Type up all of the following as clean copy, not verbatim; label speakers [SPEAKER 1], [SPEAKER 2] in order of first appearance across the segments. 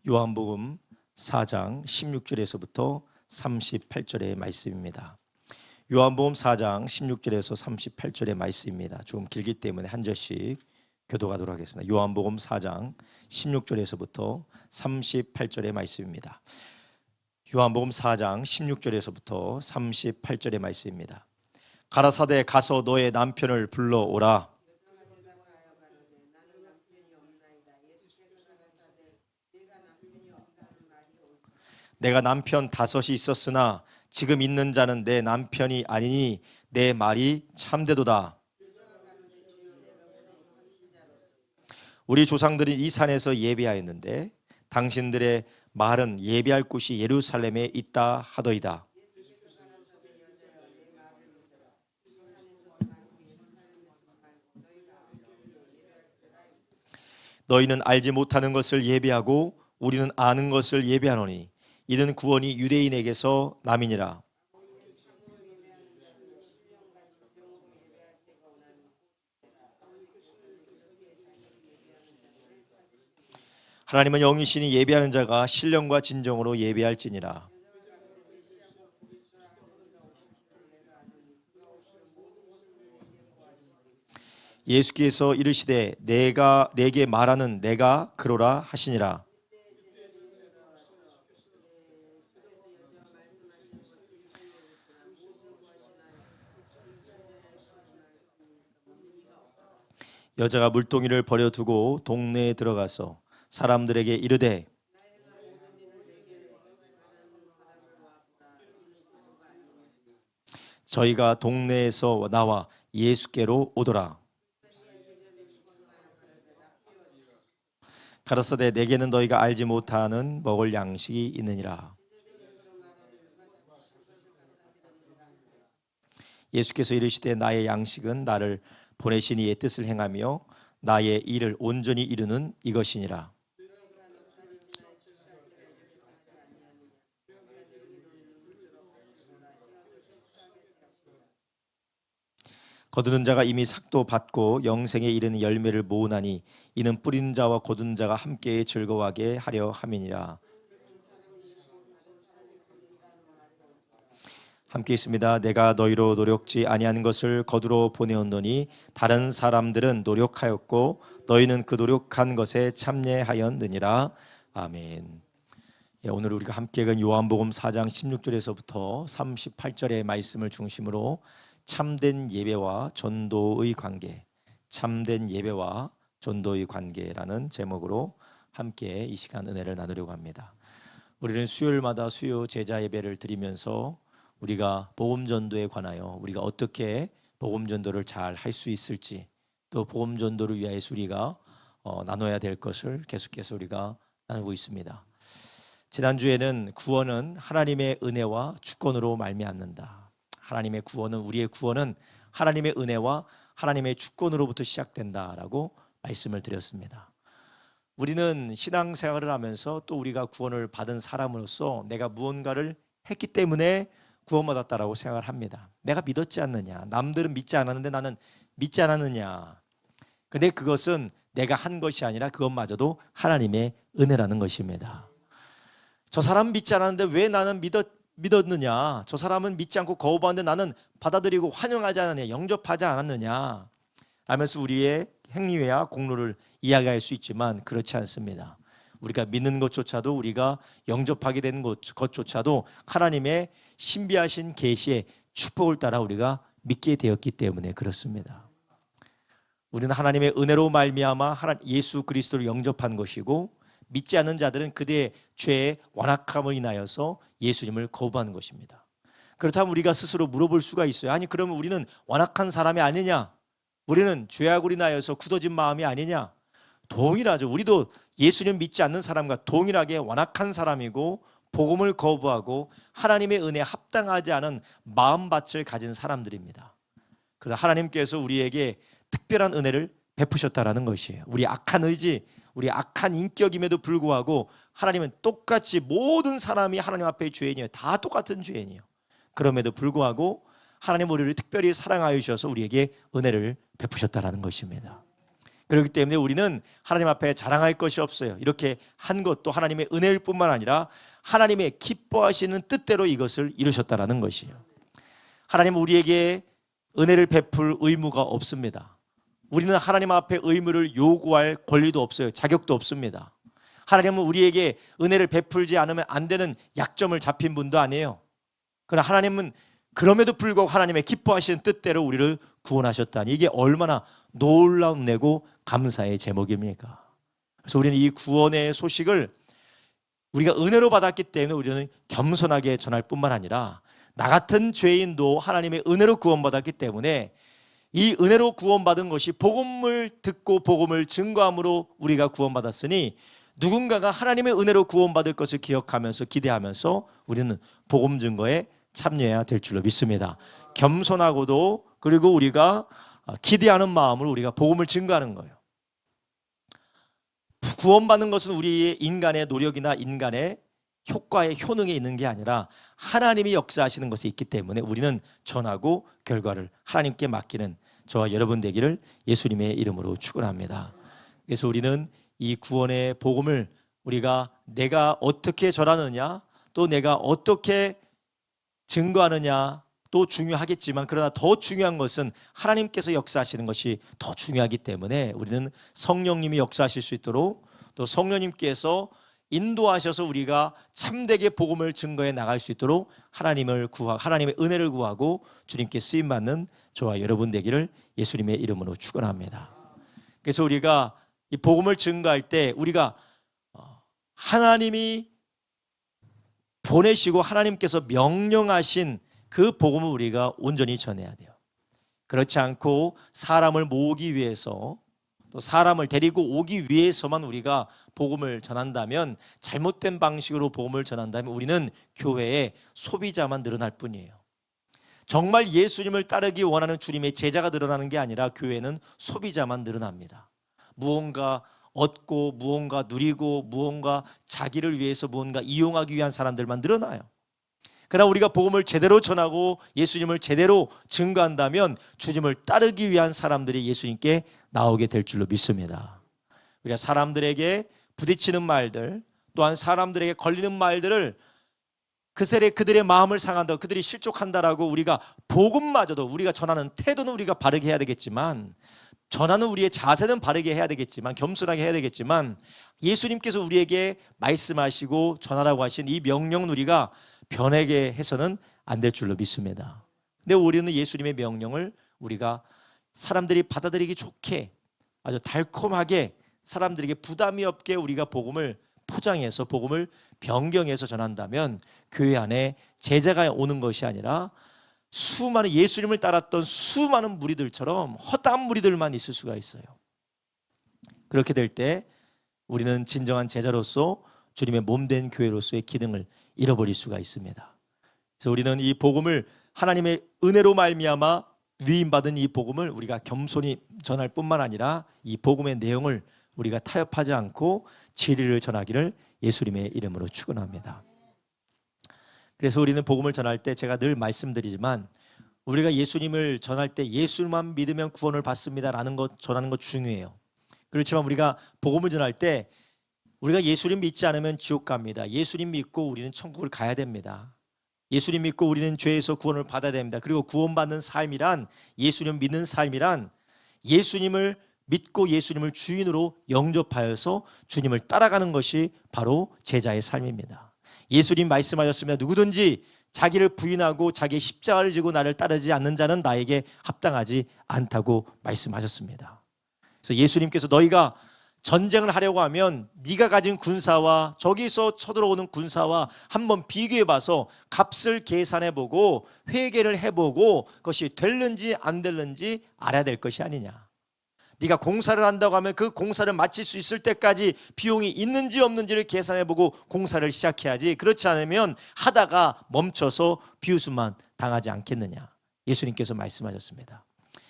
[SPEAKER 1] 요한복음 4장 16절에서부터 38절의 말씀입니다. 요한복음 4장 16절에서 38절의 말씀입니다. 조금 길기 때문에 한 절씩 교독하도록 하겠습니다. 요한복음 4장 16절에서부터 38절의 말씀입니다. 요한복음 4장 16절에서부터 38절의 말씀입니다. 가라사대 가서 너의 남편을 불러오라. 내가 남편 5이 있었으나 지금 있는 자는 내 남편이 아니니 내 말이 참되도다. 우리 조상들이 이 산에서 예배하였는데 당신들의 말은 예배할 곳이 예루살렘에 있다 하더이다. 너희는 알지 못하는 것을 예배하고 우리는 아는 것을 예배하노니 이는 구원이 유대인에게서 남이니라. 하나님은 영이시니 예배하는 자가 신령과 진정으로 예배할지니라. 예수께서 이르시되 내가 내게 말하는 내가 그러라 하시니라. 여자가 물동이를 버려두고 동네에 들어가서 사람들에게 이르되 저희가 동네에서 나와 예수께로 오더라. 가라사대 내게는 너희가 알지 못하는 먹을 양식이 있느니라. 예수께서 이르시되 나의 양식은 나를 보내신 이의 뜻을 행하며 나의 일을 온전히 이루는 이것이니라. 거두는 자가 이미 삭도 받고 영생에 이르는 열매를 모으나니 이는 뿌린 자와 거두는 자가 함께 즐거워하게 하려 함이니라. 함께 있습니다. 내가 너희로 노력지 아니한 것을 거두러 보내었노니 다른 사람들은 노력하였고 너희는 그 노력한 것에 참여하였느니라. 아멘. 오늘 우리가 함께 읽은 요한복음 4장 16절에서부터 38절의 말씀을 중심으로 참된 예배와 전도의 관계, 참된 예배와 전도의 관계라는 제목으로 함께 이 시간 은혜를 나누려고 합니다. 우리는 수요일마다 수요 제자 예배를 드리면서 우리가 복음 전도에 관하여 우리가 어떻게 복음 전도를 잘 할 수 있을지, 또 복음 전도를 위하여서 우리가 나눠야 될 것을 계속해서 우리가 나누고 있습니다. 지난주에는 구원은 하나님의 은혜와 주권으로 말미암는다. 하나님의 구원은, 우리의 구원은 하나님의 은혜와 하나님의 주권으로부터 시작된다라고 말씀을 드렸습니다. 우리는 신앙생활을 하면서 또 우리가 구원을 받은 사람으로서 내가 무언가를 했기 때문에 구원받았다라고 생각을 합니다. 내가 믿었지 않느냐, 남들은 믿지 않았는데 나는 믿지 않았느냐. 근데 그것은 내가 한 것이 아니라 그것마저도 하나님의 은혜라는 것입니다. 저 사람은 믿지 않았는데 왜 나는 믿었느냐, 저 사람은 믿지 않고 거부하는데 나는 받아들이고 환영하지 않았느냐, 영접하지 않았느냐 하면서 우리의 행위와 공로를 이야기할 수 있지만 그렇지 않습니다. 우리가 믿는 것조차도, 우리가 영접하게 된 것조차도 하나님의 신비하신 계시의 축복을 따라 우리가 믿게 되었기 때문에 그렇습니다. 우리는 하나님의 은혜로 말미암아 예수 그리스도를 영접한 것이고, 믿지 않는 자들은 그들의 죄의 완악함을 인하여서 예수님을 거부하는 것입니다. 그렇다면 우리가 스스로 물어볼 수가 있어요. 아니, 그러면 우리는 완악한 사람이 아니냐? 우리는 죄악으로 인하여서 굳어진 마음이 아니냐? 동일하죠. 우리도 예수님 믿지 않는 사람과 동일하게 완악한 사람이고 복음을 거부하고 하나님의 은혜에 합당하지 않은 마음밭을 가진 사람들입니다. 그래서 하나님께서 우리에게 특별한 은혜를 베푸셨다라는 것이에요. 우리 악한 의지, 우리 악한 인격임에도 불구하고 하나님은 똑같이 모든 사람이 하나님 앞에 죄인이에요. 다 똑같은 죄인이에요. 그럼에도 불구하고 하나님 우리를 특별히 사랑하여 주셔서 우리에게 은혜를 베푸셨다라는 것입니다. 그렇기 때문에 우리는 하나님 앞에 자랑할 것이 없어요. 이렇게 한 것도 하나님의 은혜일 뿐만 아니라 하나님의 기뻐하시는 뜻대로 이것을 이루셨다라는 것이에요. 하나님은 우리에게 은혜를 베풀 의무가 없습니다. 우리는 하나님 앞에 의무를 요구할 권리도 없어요. 자격도 없습니다. 하나님은 우리에게 은혜를 베풀지 않으면 안 되는 약점을 잡힌 분도 아니에요. 그러나 하나님은 그럼에도 불구하고 하나님의 기뻐하시는 뜻대로 우리를 구원하셨다니, 이게 얼마나 놀라운 은혜고 감사의 제목입니까? 그래서 우리는 이 구원의 소식을 우리가 은혜로 받았기 때문에 우리는 겸손하게 전할 뿐만 아니라 나 같은 죄인도 하나님의 은혜로 구원받았기 때문에 이 은혜로 구원받은 것이 복음을 듣고 복음을 증거함으로 우리가 구원받았으니 누군가가 하나님의 은혜로 구원받을 것을 기억하면서 기대하면서 우리는 복음 증거에 참여해야 될 줄로 믿습니다. 겸손하고도 그리고 우리가 기대하는 마음으로 우리가 복음을 증거하는 거예요. 구원받는 것은 우리의 인간의 노력이나 인간의 효과의 효능에 있는 게 아니라 하나님이 역사하시는 것에 있기 때문에 우리는 전하고 결과를 하나님께 맡기는 저와 여러분 되기를 예수님의 이름으로 축원합니다. 그래서 우리는 이 구원의 복음을 우리가 내가 어떻게 전하느냐, 또 내가 어떻게 증거하느냐 또 중요하겠지만, 그러나 더 중요한 것은 하나님께서 역사하시는 것이 더 중요하기 때문에 우리는 성령님이 역사하실 수 있도록, 또 성령님께서 인도하셔서 우리가 참되게 복음을 증거해 나갈 수 있도록 하나님의 은혜를 구하고 주님께 쓰임받는 저와 여러분 되기를 예수님의 이름으로 축원합니다. 그래서 우리가 이 복음을 증거할 때 우리가 하나님이 보내시고 하나님께서 명령하신 그 복음을 우리가 온전히 전해야 돼요. 그렇지 않고 사람을 모으기 위해서, 또 사람을 데리고 오기 위해서만 우리가 복음을 전한다면, 잘못된 방식으로 복음을 전한다면 우리는 교회에 소비자만 늘어날 뿐이에요. 정말 예수님을 따르기 원하는 주님의 제자가 늘어나는 게 아니라 교회는 소비자만 늘어납니다. 무언가 얻고 무언가 누리고 무언가 자기를 위해서 무언가 이용하기 위한 사람들만 늘어나요. 그러나 우리가 복음을 제대로 전하고 예수님을 제대로 증거한다면 주님을 따르기 위한 사람들이 예수님께 나오게 될 줄로 믿습니다. 우리가 사람들에게 부딪히는 말들, 또한 사람들에게 걸리는 말들을 그들의 마음을 상한다, 그들이 실족한다라고 우리가 복음마저도 우리가 전하는 태도는 우리가 바르게 해야 되겠지만, 전하는 우리의 자세는 바르게 해야 되겠지만, 겸손하게 해야 되겠지만, 예수님께서 우리에게 말씀하시고 전하라고 하신 이 명령은 우리가 변하게 해서는 안 될 줄로 믿습니다. 근데 우리는 예수님의 명령을 우리가 사람들이 받아들이기 좋게, 아주 달콤하게, 사람들에게 부담이 없게 우리가 복음을 포장해서 복음을 변경해서 전한다면 교회 안에 제자가 오는 것이 아니라 수많은 예수님을 따랐던 수많은 무리들처럼 헛된 무리들만 있을 수가 있어요. 그렇게 될 때 우리는 진정한 제자로서 주님의 몸된 교회로서의 기능을 잃어버릴 수가 있습니다. 그래서 우리는 이 복음을 하나님의 은혜로 말미암아 위임받은 이 복음을 우리가 겸손히 전할 뿐만 아니라 이 복음의 내용을 우리가 타협하지 않고 진리를 전하기를 예수님의 이름으로 축원합니다. 그래서 우리는 복음을 전할 때 제가 늘 말씀드리지만, 우리가 예수님을 전할 때 예수만 믿으면 구원을 받습니다라는 것 전하는 것 중요해요. 그렇지만 우리가 복음을 전할 때 우리가 예수님 믿지 않으면 지옥 갑니다. 예수님 믿고 우리는 천국을 가야 됩니다. 예수님 믿고 우리는 죄에서 구원을 받아야 됩니다. 그리고 구원받는 삶이란, 예수님 믿는 삶이란 예수님을 믿고 예수님을 주인으로 영접하여서 주님을 따라가는 것이 바로 제자의 삶입니다. 예수님 말씀하셨습니다. 누구든지 자기를 부인하고 자기의 십자가를 지고 나를 따르지 않는 자는 나에게 합당하지 않다고 말씀하셨습니다. 그래서 예수님께서 너희가 전쟁을 하려고 하면 네가 가진 군사와 저기서 쳐들어오는 군사와 한번 비교해봐서 값을 계산해보고 회계를 해보고 그것이 될는지 안 될는지 알아야 될 것이 아니냐. 네가 공사를 한다고 하면 그 공사를 마칠 수 있을 때까지 비용이 있는지 없는지를 계산해보고 공사를 시작해야지, 그렇지 않으면 하다가 멈춰서 비웃음만 당하지 않겠느냐. 예수님께서 말씀하셨습니다.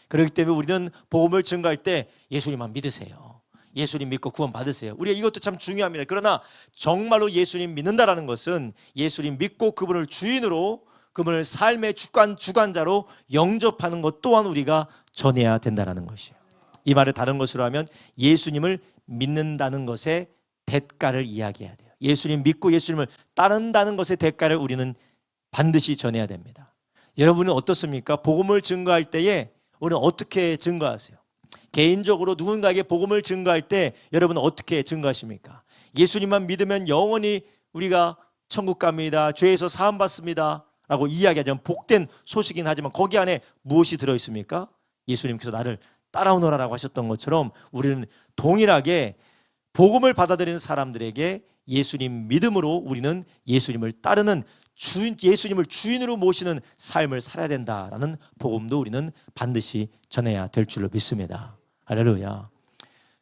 [SPEAKER 1] 그렇기 때문에 우리는 복음을 증거할 때 예수님만 믿으세요. 예수님 믿고 구원 받으세요. 우리가 이것도 참 중요합니다. 그러나 정말로 예수님 믿는다라는 것은 예수님 믿고 그분을 주인으로, 그분을 삶의 주관자로 영접하는 것 또한 우리가 전해야 된다는 것이에요. 이 말을 다른 것으로 하면 예수님을 믿는다는 것의 대가를 이야기해야 돼요. 예수님 믿고 예수님을 따른다는 것의 대가를 우리는 반드시 전해야 됩니다. 여러분은 어떻습니까? 복음을 증거할 때에 우리는 어떻게 증거하세요? 개인적으로 누군가에게 복음을 증거할 때 여러분은 어떻게 증거하십니까? 예수님만 믿으면 영원히 우리가 천국 갑니다, 죄에서 사함 받습니다 라고 이야기하자면 복된 소식이긴 하지만 거기 안에 무엇이 들어있습니까? 예수님께서 나를 따라오너라라고 하셨던 것처럼 우리는 동일하게 복음을 받아들이는 사람들에게 예수님 믿음으로 우리는 예수님을 따르는 예수님을 주인으로 모시는 삶을 살아야 된다라는 복음도 우리는 반드시 전해야 될 줄로 믿습니다. 할렐루야.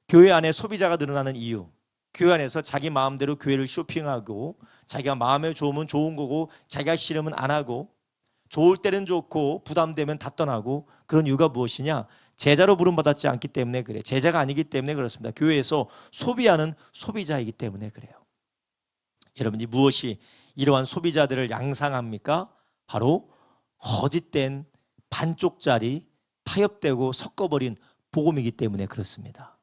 [SPEAKER 1] 교회 안에 소비자가 늘어나는 이유, 교회 안에서 자기 마음대로 교회를 쇼핑하고 자기가 마음에 좋으면 좋은 거고 자기가 싫으면 안 하고 좋을 때는 좋고 부담되면 다 떠나고 그런 이유가 무엇이냐? 제자로 부름받았지 않기 때문에 그래. 제자가 아니기 때문에 그렇습니다. 교회에서 소비하는 소비자이기 때문에 그래요. 여러분이 무엇이 이러한 소비자들을 양상합니까? 바로 거짓된 반쪽짜리 타협되고 섞어버린 복음이기 때문에 그렇습니다.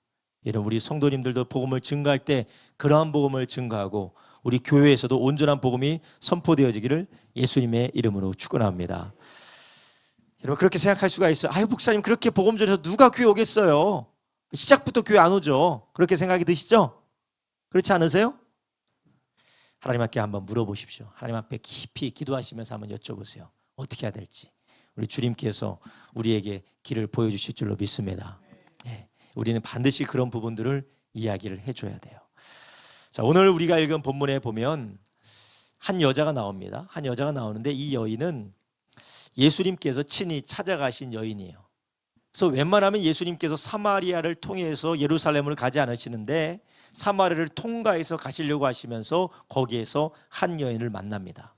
[SPEAKER 1] 여러분 우리 성도님들도 복음을 증거할 때 그러한 복음을 증거하고 우리 교회에서도 온전한 복음이 선포되어지기를 예수님의 이름으로 축원합니다. 여러분 그렇게 생각할 수가 있어요. 아유 목사님 그렇게 복음 전해서 누가 교회 오겠어요? 시작부터 교회 안 오죠. 그렇게 생각이 드시죠? 그렇지 않으세요? 하나님 앞에 한번 물어보십시오. 하나님 앞에 깊이 기도하시면서 한번 여쭤보세요. 어떻게 해야 될지. 우리 주님께서 우리에게 길을 보여주실 줄로 믿습니다. 네, 우리는 반드시 그런 부분들을 이야기를 해줘야 돼요. 자, 오늘 우리가 읽은 본문에 보면 한 여자가 나옵니다. 한 여자가 나오는데 이 여인은 예수님께서 친히 찾아가신 여인이에요. 그래서 웬만하면 예수님께서 사마리아를 통해서 예루살렘으로 가지 않으시는데 사마리아를 통과해서 가시려고 하시면서 거기에서 한 여인을 만납니다.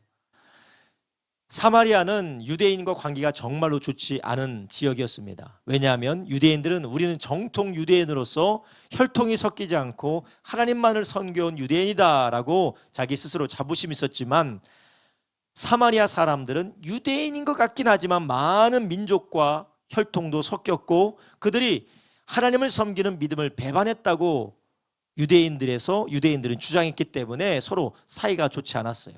[SPEAKER 1] 사마리아는 유대인과 관계가 정말로 좋지 않은 지역이었습니다. 왜냐하면 유대인들은 우리는 정통 유대인으로서 혈통이 섞이지 않고 하나님만을 섬겨온 유대인이다라고 자기 스스로 자부심이 있었지만 사마리아 사람들은 유대인인 것 같긴 하지만 많은 민족과 혈통도 섞였고 그들이 하나님을 섬기는 믿음을 배반했다고 유대인들은 주장했기 때문에 서로 사이가 좋지 않았어요.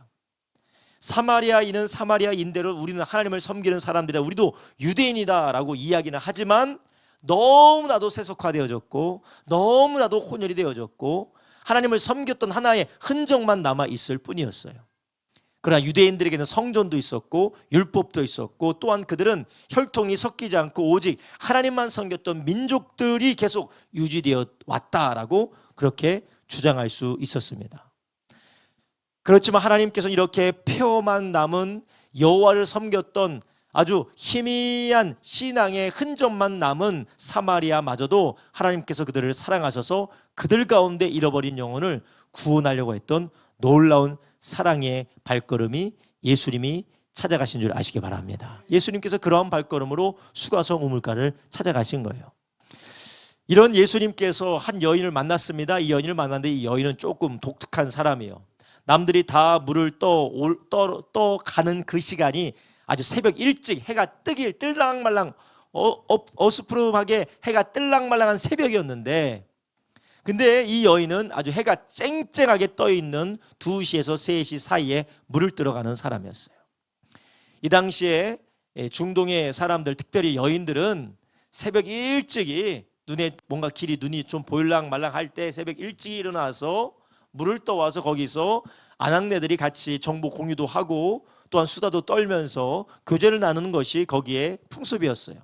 [SPEAKER 1] 사마리아인은 사마리아인대로 우리는 하나님을 섬기는 사람들이다, 우리도 유대인이다라고 이야기는 하지만 너무나도 세속화되어졌고 너무나도 혼혈이 되어졌고 하나님을 섬겼던 하나의 흔적만 남아있을 뿐이었어요. 그러나 유대인들에게는 성전도 있었고 율법도 있었고 또한 그들은 혈통이 섞이지 않고 오직 하나님만 섬겼던 민족들이 계속 유지되어 왔다라고 그렇게 주장할 수 있었습니다. 그렇지만 하나님께서는 이렇게 폐허만 남은 여호와를 섬겼던 아주 희미한 신앙의 흔적만 남은 사마리아마저도 하나님께서 그들을 사랑하셔서 그들 가운데 잃어버린 영혼을 구원하려고 했던 놀라운 사랑의 발걸음이 예수님이 찾아가신 줄 아시기 바랍니다. 예수님께서 그러한 발걸음으로 수가성 우물가를 찾아가신 거예요. 이런 예수님께서 한 여인을 만났습니다. 이 여인을 만났는데 이 여인은 조금 독특한 사람이에요. 남들이 다 물을 떠 가는 그 시간이 아주 새벽 일찍 해가 뜨길 뜰랑말랑 어스푸름하게 해가 뜰랑말랑한 새벽이었는데 근데 이 여인은 아주 해가 쨍쨍하게 떠있는 2시에서 3시 사이에 물을 들어가는 사람이었어요. 이 당시에 중동의 사람들 특별히 여인들은 새벽 일찍이 눈에 뭔가 눈이 좀 보일랑말랑 할 때 새벽 일찍 일어나서 물을 떠와서 거기서 아낙네들이 같이 정보 공유도 하고 또한 수다도 떨면서 교제를 나누는 것이 거기에 풍습이었어요.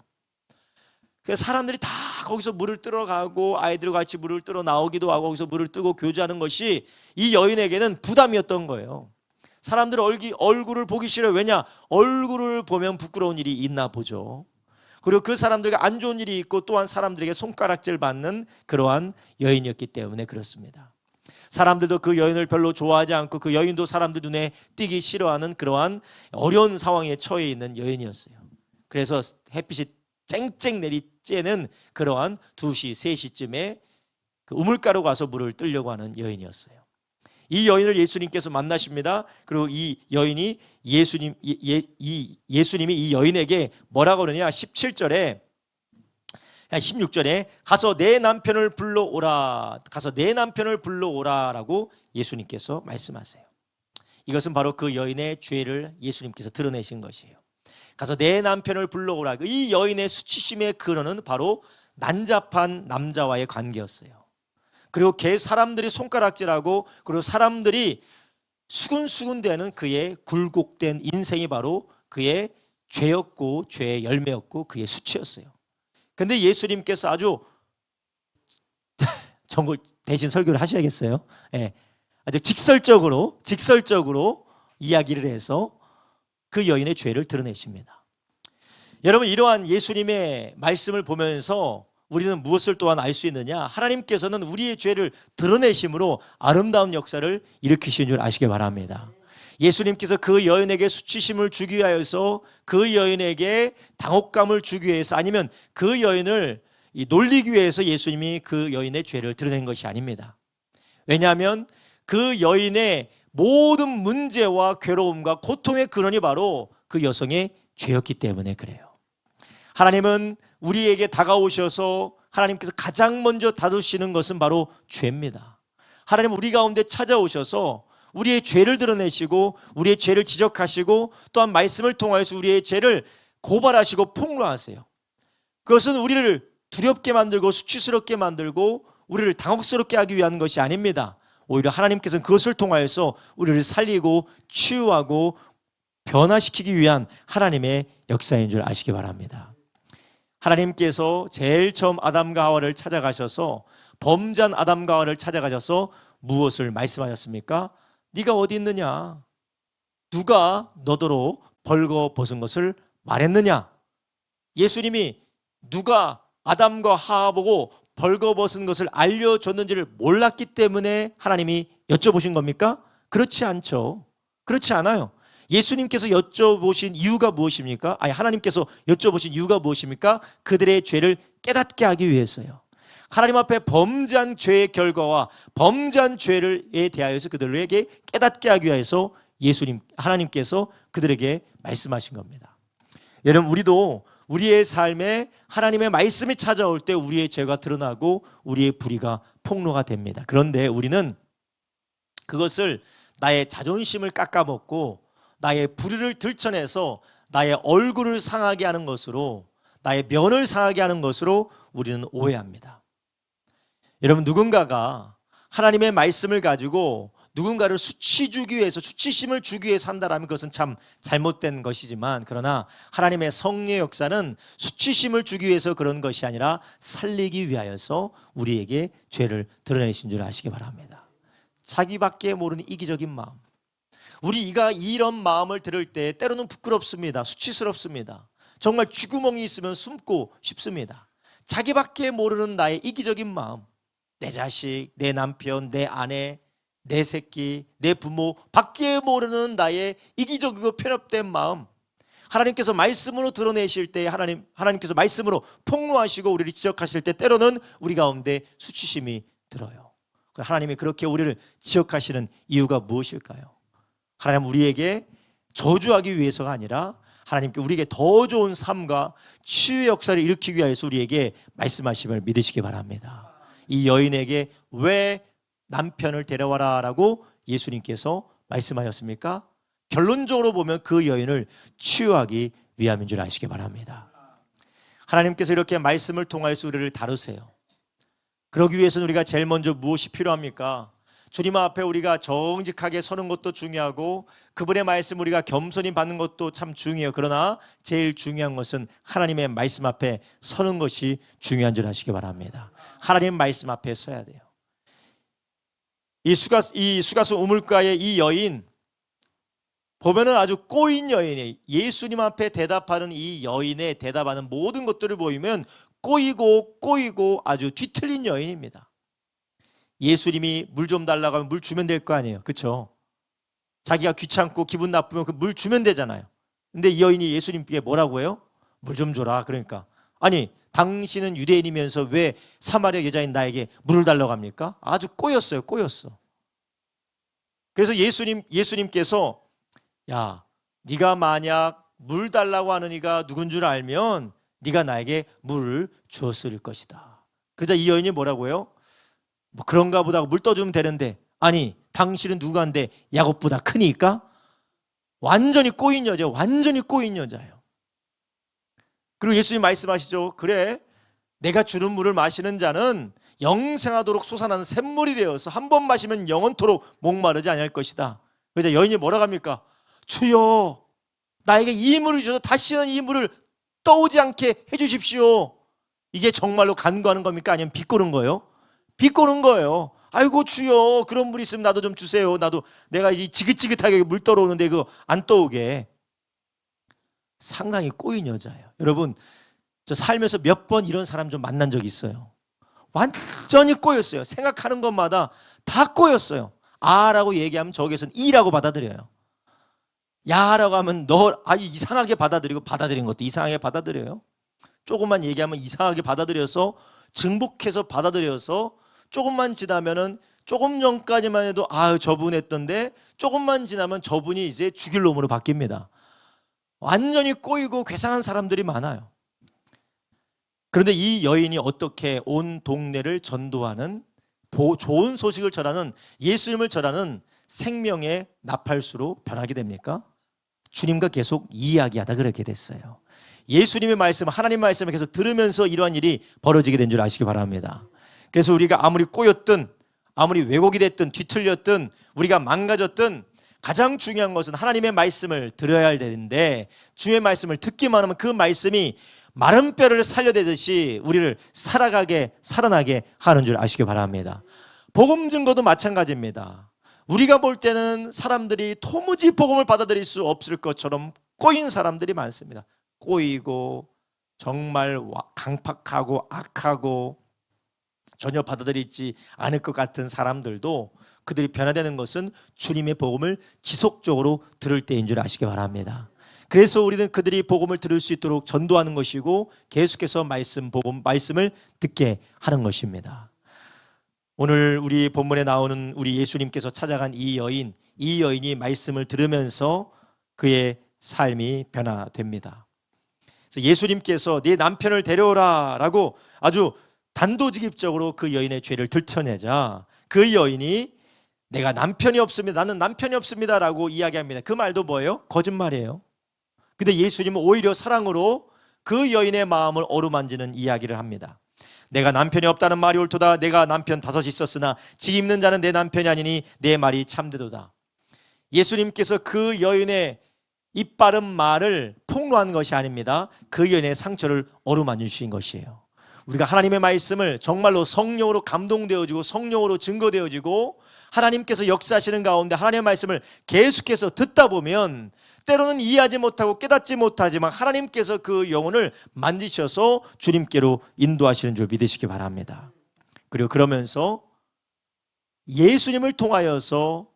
[SPEAKER 1] 그래서 사람들이 다 거기서 물을 뜨러 가고 아이들과 같이 물을 뜨러 나오기도 하고 거기서 물을 뜨고 교제하는 것이 이 여인에게는 부담이었던 거예요. 사람들 얼굴을 보기 싫어요. 왜냐? 얼굴을 보면 부끄러운 일이 있나 보죠. 그리고 그 사람들과 안 좋은 일이 있고 또한 사람들에게 손가락질 받는 그러한 여인이었기 때문에 그렇습니다. 사람들도 그 여인을 별로 좋아하지 않고 그 여인도 사람들 눈에 띄기 싫어하는 그러한 어려운 상황에 처해 있는 여인이었어요. 그래서 햇빛이 쨍쨍 내리쬐는 그러한 2시, 3시쯤에 그 우물가로 가서 물을 뜨려고 하는 여인이었어요. 이 여인을 예수님께서 만나십니다. 그리고 이 여인이 예수님이 이 여인에게 뭐라고 그러냐? 17절에 16절에 가서 내 남편을 불러오라. 가서 내 남편을 불러오라라고 예수님께서 말씀하세요. 이것은 바로 그 여인의 죄를 예수님께서 드러내신 것이에요. 가서 내 남편을 불러오라. 이 여인의 수치심의 근원은 바로 난잡한 남자와의 관계였어요. 그리고 사람들이 손가락질하고, 그리고 사람들이 수군수군대는 그의 굴곡된 인생이 바로 그의 죄였고, 죄의 열매였고, 그의 수치였어요. 근데 예수님께서 아주 정말 대신 설교를 하셔야겠어요. 예, 아주 직설적으로 이야기를 해서 그 여인의 죄를 드러내십니다. 여러분, 이러한 예수님의 말씀을 보면서 우리는 무엇을 또한 알 수 있느냐? 하나님께서는 우리의 죄를 드러내심으로 아름다운 역사를 일으키신 줄 아시기 바랍니다. 예수님께서 그 여인에게 수치심을 주기 위하여서, 그 여인에게 당혹감을 주기 위해서, 아니면 그 여인을 놀리기 위해서 예수님이 그 여인의 죄를 드러낸 것이 아닙니다. 왜냐하면 그 여인의 모든 문제와 괴로움과 고통의 근원이 바로 그 여성의 죄였기 때문에 그래요. 하나님은 우리에게 다가오셔서 하나님께서 가장 먼저 다루시는 것은 바로 죄입니다. 하나님은 우리 가운데 찾아오셔서 우리의 죄를 드러내시고, 우리의 죄를 지적하시고, 또한 말씀을 통하여서 우리의 죄를 고발하시고 폭로하세요. 그것은 우리를 두렵게 만들고 수치스럽게 만들고 우리를 당혹스럽게 하기 위한 것이 아닙니다. 오히려 하나님께서는 그것을 통하여서 우리를 살리고 치유하고 변화시키기 위한 하나님의 역사인 줄 아시기 바랍니다. 하나님께서 제일 처음 아담과 하와를 찾아가셔서, 범죄한 아담과 하와를 찾아가셔서 무엇을 말씀하셨습니까? 네가 어디 있느냐? 누가 너더러 벌거벗은 것을 말했느냐? 예수님이 누가 아담과 하와 보고 벌거벗은 것을 알려줬는지를 몰랐기 때문에 하나님이 여쭤보신 겁니까? 그렇지 않죠. 그렇지 않아요. 예수님께서 여쭤보신 이유가 무엇입니까? 아니, 하나님께서 여쭤보신 이유가 무엇입니까? 그들의 죄를 깨닫게 하기 위해서요. 하나님 앞에 범죄한 죄의 결과와 범죄한 죄에 대하여서 그들에게 깨닫게 하기 위해서 하나님께서 그들에게 말씀하신 겁니다. 여러분, 우리도 우리의 삶에 하나님의 말씀이 찾아올 때 우리의 죄가 드러나고 우리의 불의가 폭로가 됩니다. 그런데 우리는 그것을 나의 자존심을 깎아먹고 나의 불의를 들춰내서 나의 얼굴을 상하게 하는 것으로, 나의 면을 상하게 하는 것으로 우리는 오해합니다. 여러분, 누군가가 하나님의 말씀을 가지고 누군가를 수치주기 위해서, 수치심을 주기 위해서 산다라면 그것은 참 잘못된 것이지만, 그러나 하나님의 성령의 역사는 수치심을 주기 위해서 그런 것이 아니라 살리기 위하여서 우리에게 죄를 드러내신 줄 아시기 바랍니다. 자기밖에 모르는 이기적인 마음, 우리가 이런 마음을 들을 때 때로는 부끄럽습니다. 수치스럽습니다. 정말 쥐구멍이 있으면 숨고 싶습니다. 자기밖에 모르는 나의 이기적인 마음, 내 자식, 내 남편, 내 아내, 내 새끼, 내 부모 밖에 모르는 나의 이기적이고 편협된 마음, 하나님께서 말씀으로 드러내실 때, 하나님께서 말씀으로 폭로하시고 우리를 지적하실 때 때로는 우리 가운데 수치심이 들어요. 하나님이 그렇게 우리를 지적하시는 이유가 무엇일까요? 하나님 우리에게 저주하기 위해서가 아니라 하나님께 우리에게 더 좋은 삶과 치유의 역사를 일으키기 위해서 우리에게 말씀하심을 믿으시기 바랍니다. 이 여인에게 왜 남편을 데려와라 라고 예수님께서 말씀하셨습니까? 결론적으로 보면 그 여인을 치유하기 위함인 줄 아시기 바랍니다. 하나님께서 이렇게 말씀을 통하여서 우리를 다루세요. 그러기 위해서는 우리가 제일 먼저 무엇이 필요합니까? 주님 앞에 우리가 정직하게 서는 것도 중요하고 그분의 말씀 우리가 겸손히 받는 것도 참 중요해요. 그러나 제일 중요한 것은 하나님의 말씀 앞에 서는 것이 중요한 줄 아시기 바랍니다. 하나님 말씀 앞에 서야 돼요. 이 수가수 우물가의 이 여인 보면은 아주 꼬인 여인이에요. 예수님 앞에 대답하는 이 여인의 대답하는 모든 것들을 보이면 꼬이고 아주 뒤틀린 여인입니다. 예수님이 물 좀 달라고 하면 물 주면 될 거 아니에요. 그렇죠? 자기가 귀찮고 기분 나쁘면 그 물 주면 되잖아요. 근데 이 여인이 예수님께 뭐라고 해요? 물 좀 줘라. 그러니까 아니 당신은 유대인이면서 왜 사마리아 여자인 나에게 물을 달라고 합니까? 아주 꼬였어요. 그래서 예수님께서 야, 네가 만약 물 달라고 하는 이가 누군 줄 알면 네가 나에게 물을 주었을 것이다. 그러자 이 여인이 뭐라고요? 뭐 그런가 보다 하고 물 떠주면 되는데, 아니 당신은 누구한테 야곱보다 크니까? 완전히 꼬인 여자예요. 완전히 꼬인 여자예요. 그리고 예수님 말씀하시죠. 그래, 내가 주는 물을 마시는 자는 영생하도록 솟아나는 샘물이 되어서 한 번 마시면 영원토록 목마르지 아니할 것이다. 그러자 여인이 뭐라고 합니까? 주여, 나에게 이 물을 주셔서 다시는 이 물을 떠오지 않게 해주십시오. 이게 정말로 간구하는 겁니까? 아니면 비꼬는 거예요? 비꼬는 거예요. 아이고 주여, 그런 물 있으면 나도 좀 주세요. 나도 내가 이 지긋지긋하게 물 떨어오는데 그거 안 떠오게. 상당히 꼬인 여자예요. 여러분, 저 살면서 몇 번 이런 사람 좀 만난 적이 있어요. 완전히 꼬였어요. 생각하는 것마다 다 꼬였어요. 아라고 얘기하면 저기에서는 이라고 받아들여요. 야라고 하면 너 이상하게 받아들인 것도 이상하게 받아들여요. 조금만 얘기하면 이상하게 받아들여서 증복해서 받아들여서 조금만 지나면은 조금 전까지만 해도 저분 했던데 조금만 지나면 저분이 이제 죽일 놈으로 바뀝니다. 완전히 꼬이고 괴상한 사람들이 많아요. 그런데 이 여인이 어떻게 온 동네를 전도하는 좋은 소식을 전하는 예수님을 전하는 생명의 나팔수로 변하게 됩니까? 주님과 계속 이야기하다 그렇게 됐어요. 예수님의 말씀, 하나님 말씀을 계속 들으면서 이러한 일이 벌어지게 된 줄 아시기 바랍니다. 그래서 우리가 아무리 꼬였든 아무리 왜곡이 됐든 뒤틀렸든 우리가 망가졌든 가장 중요한 것은 하나님의 말씀을 들어야 할 텐데, 주의 말씀을 듣기만 하면 그 말씀이 마른 뼈를 살려내듯이 우리를 살아나게 하는 줄 아시기 바랍니다. 복음 증거도 마찬가지입니다. 우리가 볼 때는 사람들이 도무지 복음을 받아들일 수 없을 것처럼 꼬인 사람들이 많습니다. 꼬이고 정말 강팍하고 악하고 전혀 받아들이지 않을 것 같은 사람들도 그들이 변화되는 것은 주님의 복음을 지속적으로 들을 때인 줄 아시기 바랍니다. 그래서 우리는 그들이 복음을 들을 수 있도록 전도하는 것이고 계속해서 말씀을 듣게 하는 것입니다. 오늘 우리 본문에 나오는 우리 예수님께서 찾아간 이 여인이 말씀을 들으면서 그의 삶이 변화됩니다. 그래서 예수님께서 네 남편을 데려오라 라고 아주 단도직입적으로 그 여인의 죄를 들춰내자 그 여인이 내가 남편이 없습니다, 나는 남편이 없습니다 라고 이야기합니다. 그 말도 뭐예요? 거짓말이에요. 근데 예수님은 오히려 사랑으로 그 여인의 마음을 어루만지는 이야기를 합니다. 내가 남편이 없다는 말이 옳도다. 내가 남편 5 있었으나 지금 있는 자는 내 남편이 아니니 내 말이 참되도다. 예수님께서 그 여인의 입 바른 말을 폭로한 것이 아닙니다. 그 여인의 상처를 어루만져 주신 것이에요. 우리가 하나님의 말씀을 정말로 성령으로 감동되어지고 성령으로 증거되어지고 하나님께서 역사하시는 가운데 하나님의 말씀을 계속해서 듣다 보면 때로는 이해하지 못하고 깨닫지 못하지만 하나님께서 그 영혼을 만지셔서 주님께로 인도하시는 줄 믿으시기 바랍니다. 그리고 그러면서 예수님을 통하여서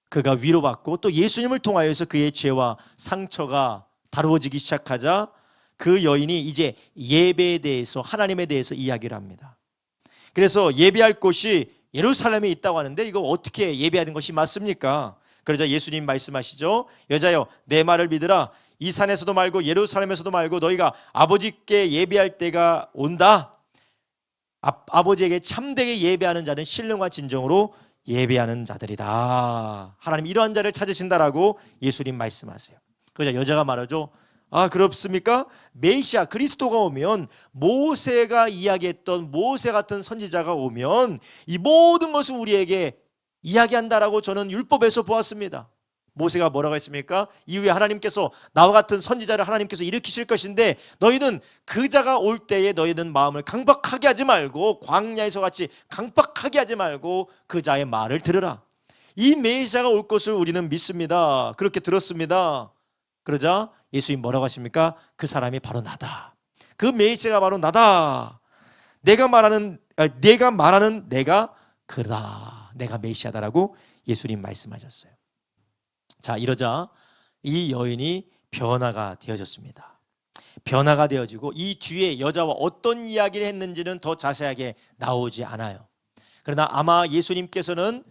[SPEAKER 1] 그가 위로받고 또 예수님을 통하여서 그의 죄와 상처가 다루어지기 시작하자 그 여인이 이제 예배에 대해서 하나님에 대해서 이야기를 합니다. 그래서 예배할 곳이 예루살렘에 있다고 하는데 이거 어떻게 예배하는 것이 맞습니까? 그러자 예수님 말씀하시죠. 여자여, 내 말을 믿으라. 이 산에서도 말고 예루살렘에서도 말고 너희가 아버지께 예배할 때가 온다. 아버지에게 참되게 예배하는 자는 신령과 진정으로 예배하는 자들이다. 하나님 이러한 자를 찾으신다라고 예수님 말씀하세요. 그러자 여자가 말하죠. 그렇습니까? 메시아 그리스도가 오면, 모세가 이야기했던 모세 같은 선지자가 오면 이 모든 것을 우리에게 이야기한다라고 저는 율법에서 보았습니다. 모세가 뭐라고 했습니까? 이후에 하나님께서 나와 같은 선지자를 하나님께서 일으키실 것인데 너희는 그 자가 올 때에 너희는 마음을 강박하게 하지 말고 광야에서 같이 강박하게 하지 말고 그 자의 말을 들으라. 이 메시아가 올 것을 우리는 믿습니다. 그렇게 들었습니다. 그러자 예수님 뭐라고 하십니까? 그 사람이 바로 나다. 그 메시아가 바로 나다. 내가 말하는 내가 그다. 내가 메시아다라고 예수님 말씀하셨어요. 자, 이러자 이 여인이 변화가 되어졌습니다. 변화가 되어지고 이 뒤에 여자와 어떤 이야기를 했는지는 더 자세하게 나오지 않아요. 그러나 아마 예수님께서는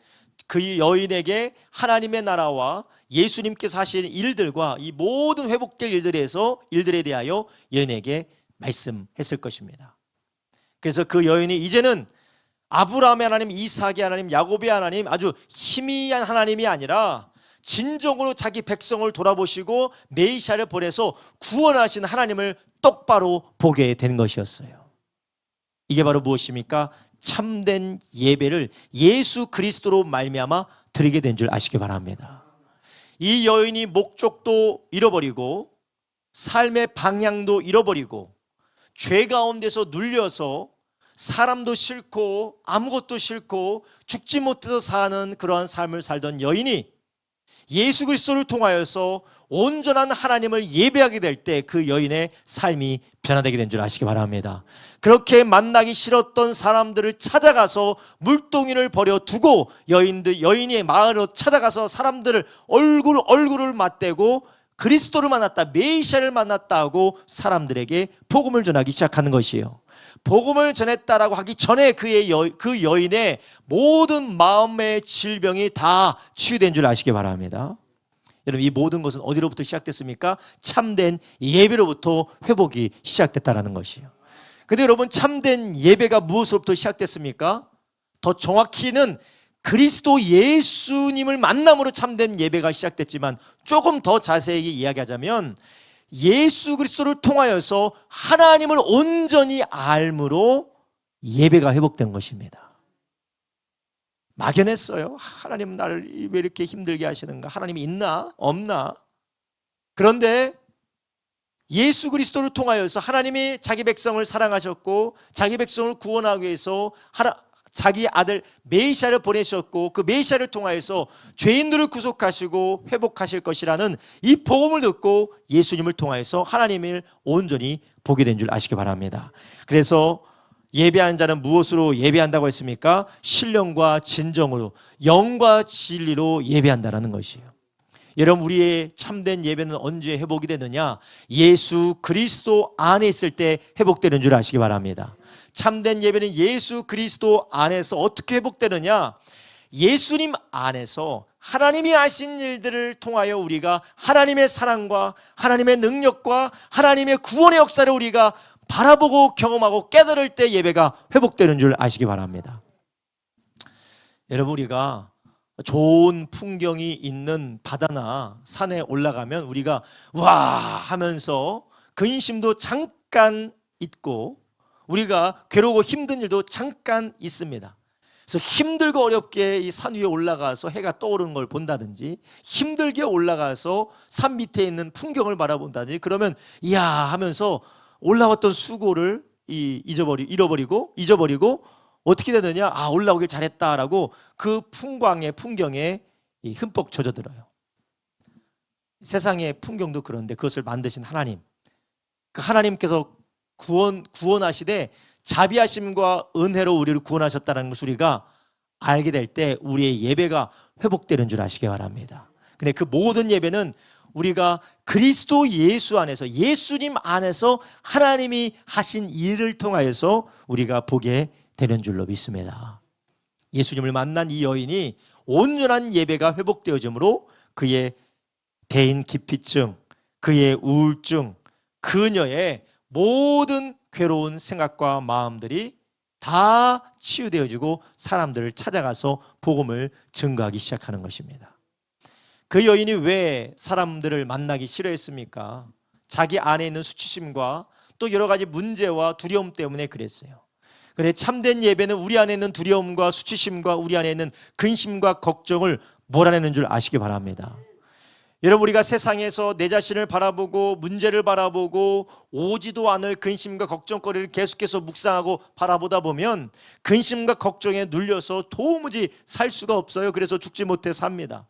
[SPEAKER 1] 그 여인에게 하나님의 나라와 예수님께서 하신 일들과 이 모든 회복될 일들에 대하여 여인에게 말씀했을 것입니다. 그래서 그 여인이 이제는 아브라함의 하나님, 이삭의 하나님, 야곱의 하나님, 아주 희미한 하나님이 아니라 진정으로 자기 백성을 돌아보시고 메시아를 보내서 구원하신 하나님을 똑바로 보게 된 것이었어요. 이게 바로 무엇입니까? 참된 예배를 예수 그리스도로 말미암아 드리게 된 줄 아시기 바랍니다. 이 여인이 목적도 잃어버리고 삶의 방향도 잃어버리고 죄 가운데서 눌려서 사람도 싫고 아무것도 싫고 죽지 못해서 사는 그러한 삶을 살던 여인이 예수 그리스도를 통하여서 온전한 하나님을 예배하게 될 때 그 여인의 삶이 변화되게 된 줄 아시기 바랍니다. 그렇게 만나기 싫었던 사람들을 찾아가서 물동이를 버려두고 여인이 마을로 찾아가서 사람들을 얼굴을 맞대고 그리스도를 만났다, 메시아를 만났다 하고 사람들에게 복음을 전하기 시작하는 것이에요. 복음을 전했다라고 하기 전에 그 여인의 모든 마음의 질병이 다 치유된 줄 아시기 바랍니다. 여러분, 이 모든 것은 어디로부터 시작됐습니까? 참된 예배로부터 회복이 시작됐다라는 것이에요. 근데 여러분, 참된 예배가 무엇으로부터 시작됐습니까? 더 정확히는 그리스도 예수님을 만남으로 참된 예배가 시작됐지만 조금 더 자세히 이야기하자면 예수 그리스도를 통하여서 하나님을 온전히 알므로 예배가 회복된 것입니다. 막연했어요. 하나님 나를 왜 이렇게 힘들게 하시는가? 하나님이 있나? 없나? 그런데 예수 그리스도를 통하여서 하나님이 자기 백성을 사랑하셨고 자기 백성을 구원하기 위해서 자기 아들 메시아를 보내셨고 그 메시아를 통하여서 죄인들을 구속하시고 회복하실 것이라는 이 복음을 듣고 예수님을 통하여서 하나님을 온전히 보게 된 줄 아시기 바랍니다. 그래서 예배하는 자는 무엇으로 예배한다고 했습니까? 신령과 진정으로, 영과 진리로 예배한다는 것이에요. 여러분, 우리의 참된 예배는 언제 회복이 되느냐? 예수 그리스도 안에 있을 때 회복되는 줄 아시기 바랍니다. 참된 예배는 예수 그리스도 안에서 어떻게 회복되느냐? 예수님 안에서 하나님이 하신 일들을 통하여 우리가 하나님의 사랑과 하나님의 능력과 하나님의 구원의 역사를 우리가 바라보고 경험하고 깨달을 때 예배가 회복되는 줄 아시기 바랍니다. 여러분, 우리가 좋은 풍경이 있는 바다나 산에 올라가면 우리가 와 하면서 근심도 잠깐 있고 우리가 괴로우고 힘든 일도 잠깐 있습니다. 그래서 힘들고 어렵게 이 산 위에 올라가서 해가 떠오르는 걸 본다든지 힘들게 올라가서 산 밑에 있는 풍경을 바라본다든지 그러면 이야 하면서 올라왔던 수고를 잊어버리고 어떻게 되느냐? 아, 올라오길 잘했다라고 그 풍경에 흠뻑 젖어들어요. 세상의 풍경도 그런데 그것을 만드신 하나님, 그 하나님께서 구원하시되 자비하심과 은혜로 우리를 구원하셨다는 것을 우리가 알게 될 때 우리의 예배가 회복되는 줄 아시기 바랍니다. 근데 그 모든 예배는 우리가 그리스도 예수 안에서 예수님 안에서 하나님이 하신 일을 통하여서 우리가 보게 되는 줄로 믿습니다. 예수님을 만난 이 여인이 온전한 예배가 회복되어지므로 그의 대인 기피증, 그의 우울증, 그녀의 모든 괴로운 생각과 마음들이 다 치유되어지고 사람들을 찾아가서 복음을 증거하기 시작하는 것입니다. 그 여인이 왜 사람들을 만나기 싫어했습니까? 자기 안에 있는 수치심과 또 여러 가지 문제와 두려움 때문에 그랬어요. 그런데 참된 예배는 우리 안에 있는 두려움과 수치심과 우리 안에 있는 근심과 걱정을 몰아내는 줄 아시기 바랍니다. 여러분, 우리가 세상에서 내 자신을 바라보고 문제를 바라보고 오지도 않을 근심과 걱정거리를 계속해서 묵상하고 바라보다 보면 근심과 걱정에 눌려서 도무지 살 수가 없어요. 그래서 죽지 못해 삽니다.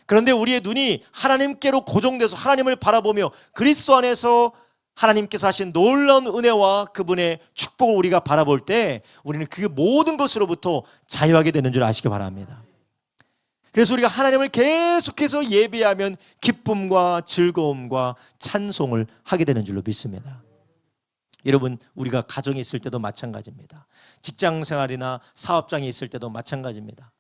[SPEAKER 1] 그런데 우리의 눈이 하나님께로 고정돼서 하나님을 바라보며 그리스도 안에서 하나님께서 하신 놀라운 은혜와 그분의 축복을 우리가 바라볼 때 우리는 그 모든 것으로부터 자유하게 되는 줄 아시기 바랍니다. 그래서 우리가 하나님을 계속해서 예배하면 기쁨과 즐거움과 찬송을 하게 되는 줄로 믿습니다. 여러분, 우리가 가정에 있을 때도 마찬가지입니다. 직장 생활이나 사업장에 있을 때도 마찬가지입니다.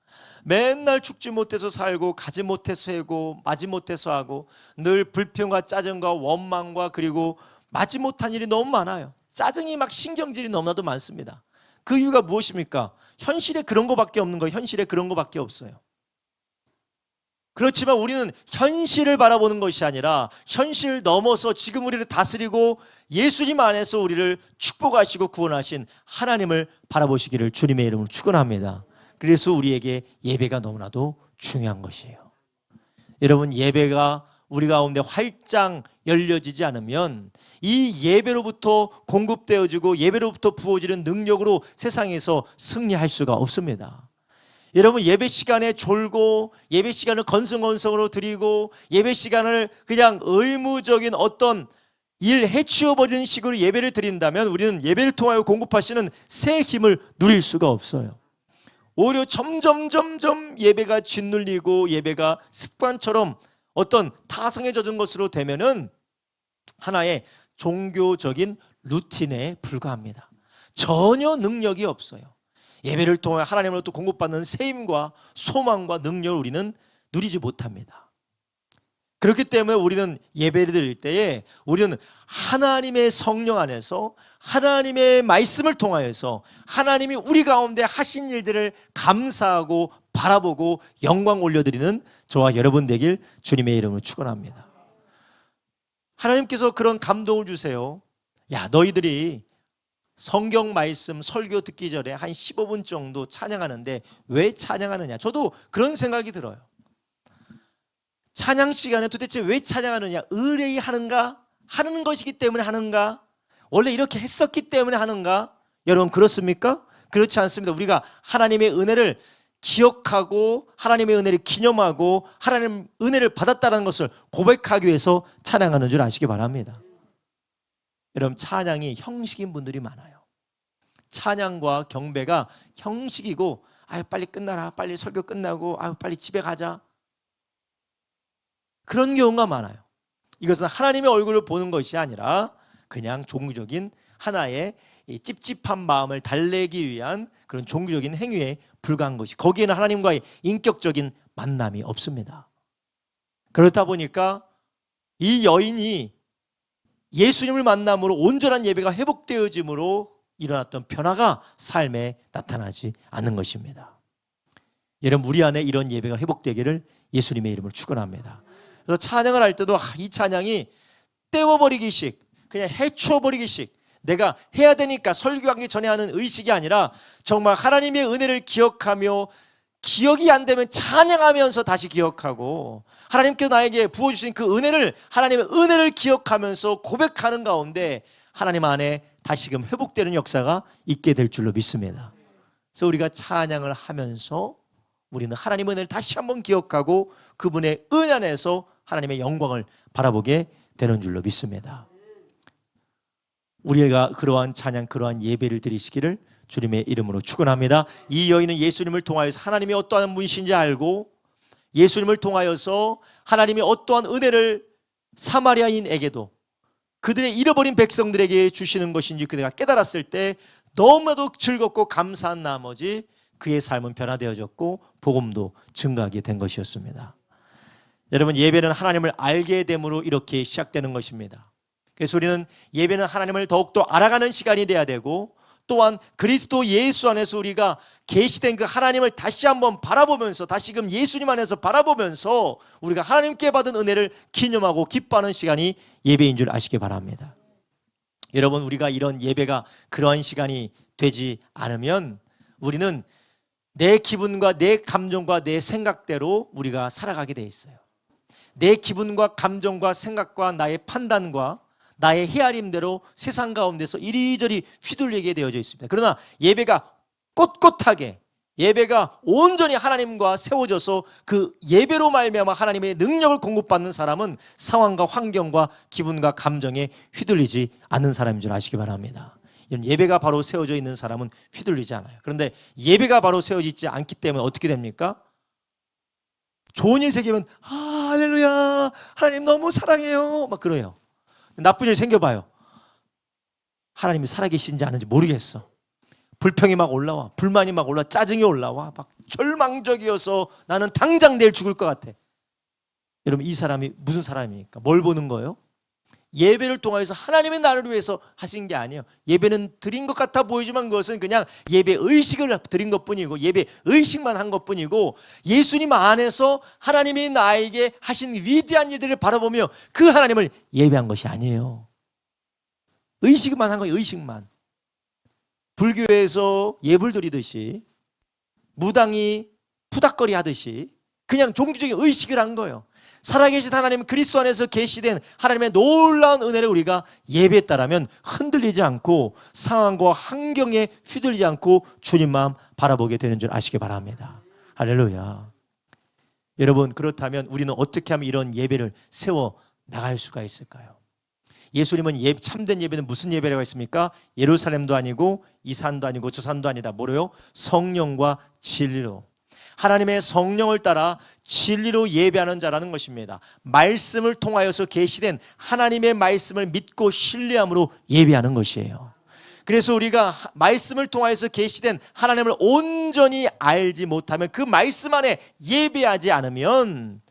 [SPEAKER 1] 맨날 죽지 못해서 살고 가지 못해서 하고 마지 못해서 하고 늘 불평과 짜증과 원망과 그리고 마지못한 일이 너무 많아요. 짜증이 막 신경질이 너무나도 많습니다. 그 이유가 무엇입니까? 현실에 그런 거밖에 없는 거예요. 현실에 그런 거밖에 없어요. 그렇지만 우리는 현실을 바라보는 것이 아니라 현실 넘어서 지금 우리를 다스리고 예수님 안에서 우리를 축복하시고 구원하신 하나님을 바라보시기를 주님의 이름으로 축원합니다. 그래서 우리에게 예배가 너무나도 중요한 것이에요. 여러분, 예배가 우리 가운데 활짝 열려지지 않으면 이 예배로부터 공급되어지고 예배로부터 부어지는 능력으로 세상에서 승리할 수가 없습니다. 여러분, 예배 시간에 졸고 예배 시간을 건성건성으로 드리고 예배 시간을 그냥 의무적인 어떤 일 해치워버리는 식으로 예배를 드린다면 우리는 예배를 통하여 공급하시는 새 힘을 누릴 수가 없어요. 오히려 점점 예배가 짓눌리고 예배가 습관처럼 어떤 타성에 젖은 것으로 되면은 하나의 종교적인 루틴에 불과합니다. 전혀 능력이 없어요. 예배를 통해 하나님으로부터 공급받는 세임과 소망과 능력을 우리는 누리지 못합니다. 그렇기 때문에 우리는 예배를 드릴 때에 우리는 하나님의 성령 안에서 하나님의 말씀을 통하여서 하나님이 우리 가운데 하신 일들을 감사하고 바라보고 영광 올려드리는 저와 여러분 되길 주님의 이름으로 축원합니다. 하나님께서 그런 감동을 주세요. 야, 너희들이 성경 말씀 설교 듣기 전에 한 15분 정도 찬양하는데 왜 찬양하느냐? 저도 그런 생각이 들어요. 찬양 시간에 도대체 왜 찬양하느냐? 의뢰이 하는가? 하는 것이기 때문에 하는가? 원래 이렇게 했었기 때문에 하는가? 여러분, 그렇습니까? 그렇지 않습니다. 우리가 하나님의 은혜를 기억하고 하나님의 은혜를 기념하고 하나님의 은혜를 받았다는 것을 고백하기 위해서 찬양하는 줄 아시기 바랍니다. 여러분, 찬양이 형식인 분들이 많아요. 찬양과 경배가 형식이고, 아유 빨리 끝나라, 빨리 설교 끝나고, 아유 빨리 집에 가자, 그런 경우가 많아요. 이것은 하나님의 얼굴을 보는 것이 아니라 그냥 종교적인 하나의 찝찝한 마음을 달래기 위한 그런 종교적인 행위에 불과한 것이, 거기에는 하나님과의 인격적인 만남이 없습니다. 그렇다 보니까 이 여인이 예수님을 만남으로 온전한 예배가 회복되어짐으로 일어났던 변화가 삶에 나타나지 않는 것입니다. 여러분, 우리 안에 이런 예배가 회복되기를 예수님의 이름으로 축원합니다. 그래서 찬양을 할 때도 이 찬양이 떼워버리기식, 그냥 해치워버리기식, 내가 해야 되니까 설교하기 전에 하는 의식이 아니라 정말 하나님의 은혜를 기억하며, 기억이 안 되면 찬양하면서 다시 기억하고, 하나님께서 나에게 부어주신 그 은혜를, 하나님의 은혜를 기억하면서 고백하는 가운데 하나님 안에 다시금 회복되는 역사가 있게 될 줄로 믿습니다. 그래서 우리가 찬양을 하면서 우리는 하나님의 은혜를 다시 한번 기억하고 그분의 은혜 안에서 하나님의 영광을 바라보게 되는 줄로 믿습니다. 우리가 그러한 찬양, 그러한 예배를 드리시기를 주님의 이름으로 축원합니다. 이 여인은 예수님을 통하여서 하나님이 어떠한 분이신지 알고, 예수님을 통하여서 하나님이 어떠한 은혜를 사마리아인에게도 그들의 잃어버린 백성들에게 주시는 것인지 그대가 깨달았을 때 너무나도 즐겁고 감사한 나머지 그의 삶은 변화되어졌고 복음도 증가하게 된 것이었습니다. 여러분, 예배는 하나님을 알게 됨으로 이렇게 시작되는 것입니다. 그래서 우리는 예배는 하나님을 더욱더 알아가는 시간이 돼야 되고, 또한 그리스도 예수 안에서 우리가 계시된 그 하나님을 다시 한번 바라보면서, 다시금 예수님 안에서 바라보면서 우리가 하나님께 받은 은혜를 기념하고 기뻐하는 시간이 예배인 줄 아시기 바랍니다. 여러분, 우리가 이런 예배가 그러한 시간이 되지 않으면 우리는 내 기분과 내 감정과 내 생각대로 우리가 살아가게 돼 있어요. 내 기분과 감정과 생각과 나의 판단과 나의 헤아림대로 세상 가운데서 이리저리 휘둘리게 되어져 있습니다. 그러나 예배가 꼿꼿하게, 예배가 온전히 하나님과 세워져서 그 예배로 말미암아 하나님의 능력을 공급받는 사람은 상황과 환경과 기분과 감정에 휘둘리지 않는 사람인 줄 아시기 바랍니다. 예배가 바로 세워져 있는 사람은 휘둘리지 않아요. 그런데 예배가 바로 세워지지 않기 때문에 어떻게 됩니까? 좋은 일 생기면 할렐루야, 하나님 너무 사랑해요, 막 그래요. 나쁜 일 생겨봐요. 하나님이 살아계신지 않은지 모르겠어. 불평이 막 올라와, 불만이 막 올라와, 짜증이 올라와, 막 절망적이어서 나는 당장 내일 죽을 것 같아. 여러분, 이 사람이 무슨 사람입니까? 뭘 보는 거예요? 예배를 통해서 하나님의 나라를 위해서 하신 게 아니에요. 예배는 드린 것 같아 보이지만 그것은 그냥 예배 의식을 드린 것뿐이고 예배 의식만 한 것뿐이고 예수님 안에서 하나님이 나에게 하신 위대한 일들을 바라보며 그 하나님을 예배한 것이 아니에요. 의식만 한 거예요. 의식만. 불교에서 예불 드리듯이 무당이 푸닥거리 하듯이 그냥 종교적인 의식을 한 거예요. 살아계신 하나님 그리스도 안에서 계시된 하나님의 놀라운 은혜를 우리가 예배했다라면 흔들리지 않고 상황과 환경에 휘둘리지 않고 주님만 바라보게 되는 줄 아시기 바랍니다. 할렐루야. 여러분, 그렇다면 우리는 어떻게 하면 이런 예배를 세워 나갈 수가 있을까요? 예수님은 참된 예배는 무슨 예배라고 했습니까? 예루살렘도 아니고 이 산도 아니고 저 산도 아니다. 뭐로요? 성령과 진리로. 하나님의 성령을 따라 진리로 예배하는 자라는 것입니다. 말씀을 통하여서 계시된 하나님의 말씀을 믿고 신뢰함으로 예배하는 것이에요. 그래서 우리가 말씀을 통하여서 계시된 하나님을 온전히 알지 못하면 그 말씀 안에 예배하지 않으면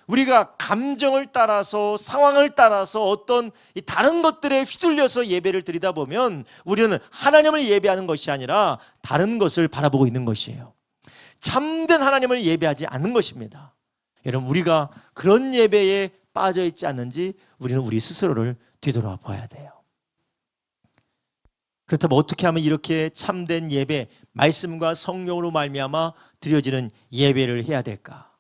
[SPEAKER 1] 우리가 감정을 따라서 상황을 따라서 어떤 다른 것들에 휘둘려서 예배를 드리다 보면 우리는 하나님을 예배하는 것이 아니라 다른 것을 바라보고 있는 것이에요. 참된 하나님을 예배하지 않는 것입니다. 여러분, 우리가 그런 예배에 빠져 있지 않는지 우리는 우리 스스로를 뒤돌아 봐야 돼요. 그렇다면 어떻게 하면 이렇게 참된 예배, 말씀과 성령으로 말미암아 드려지는 예배를 해야 될까?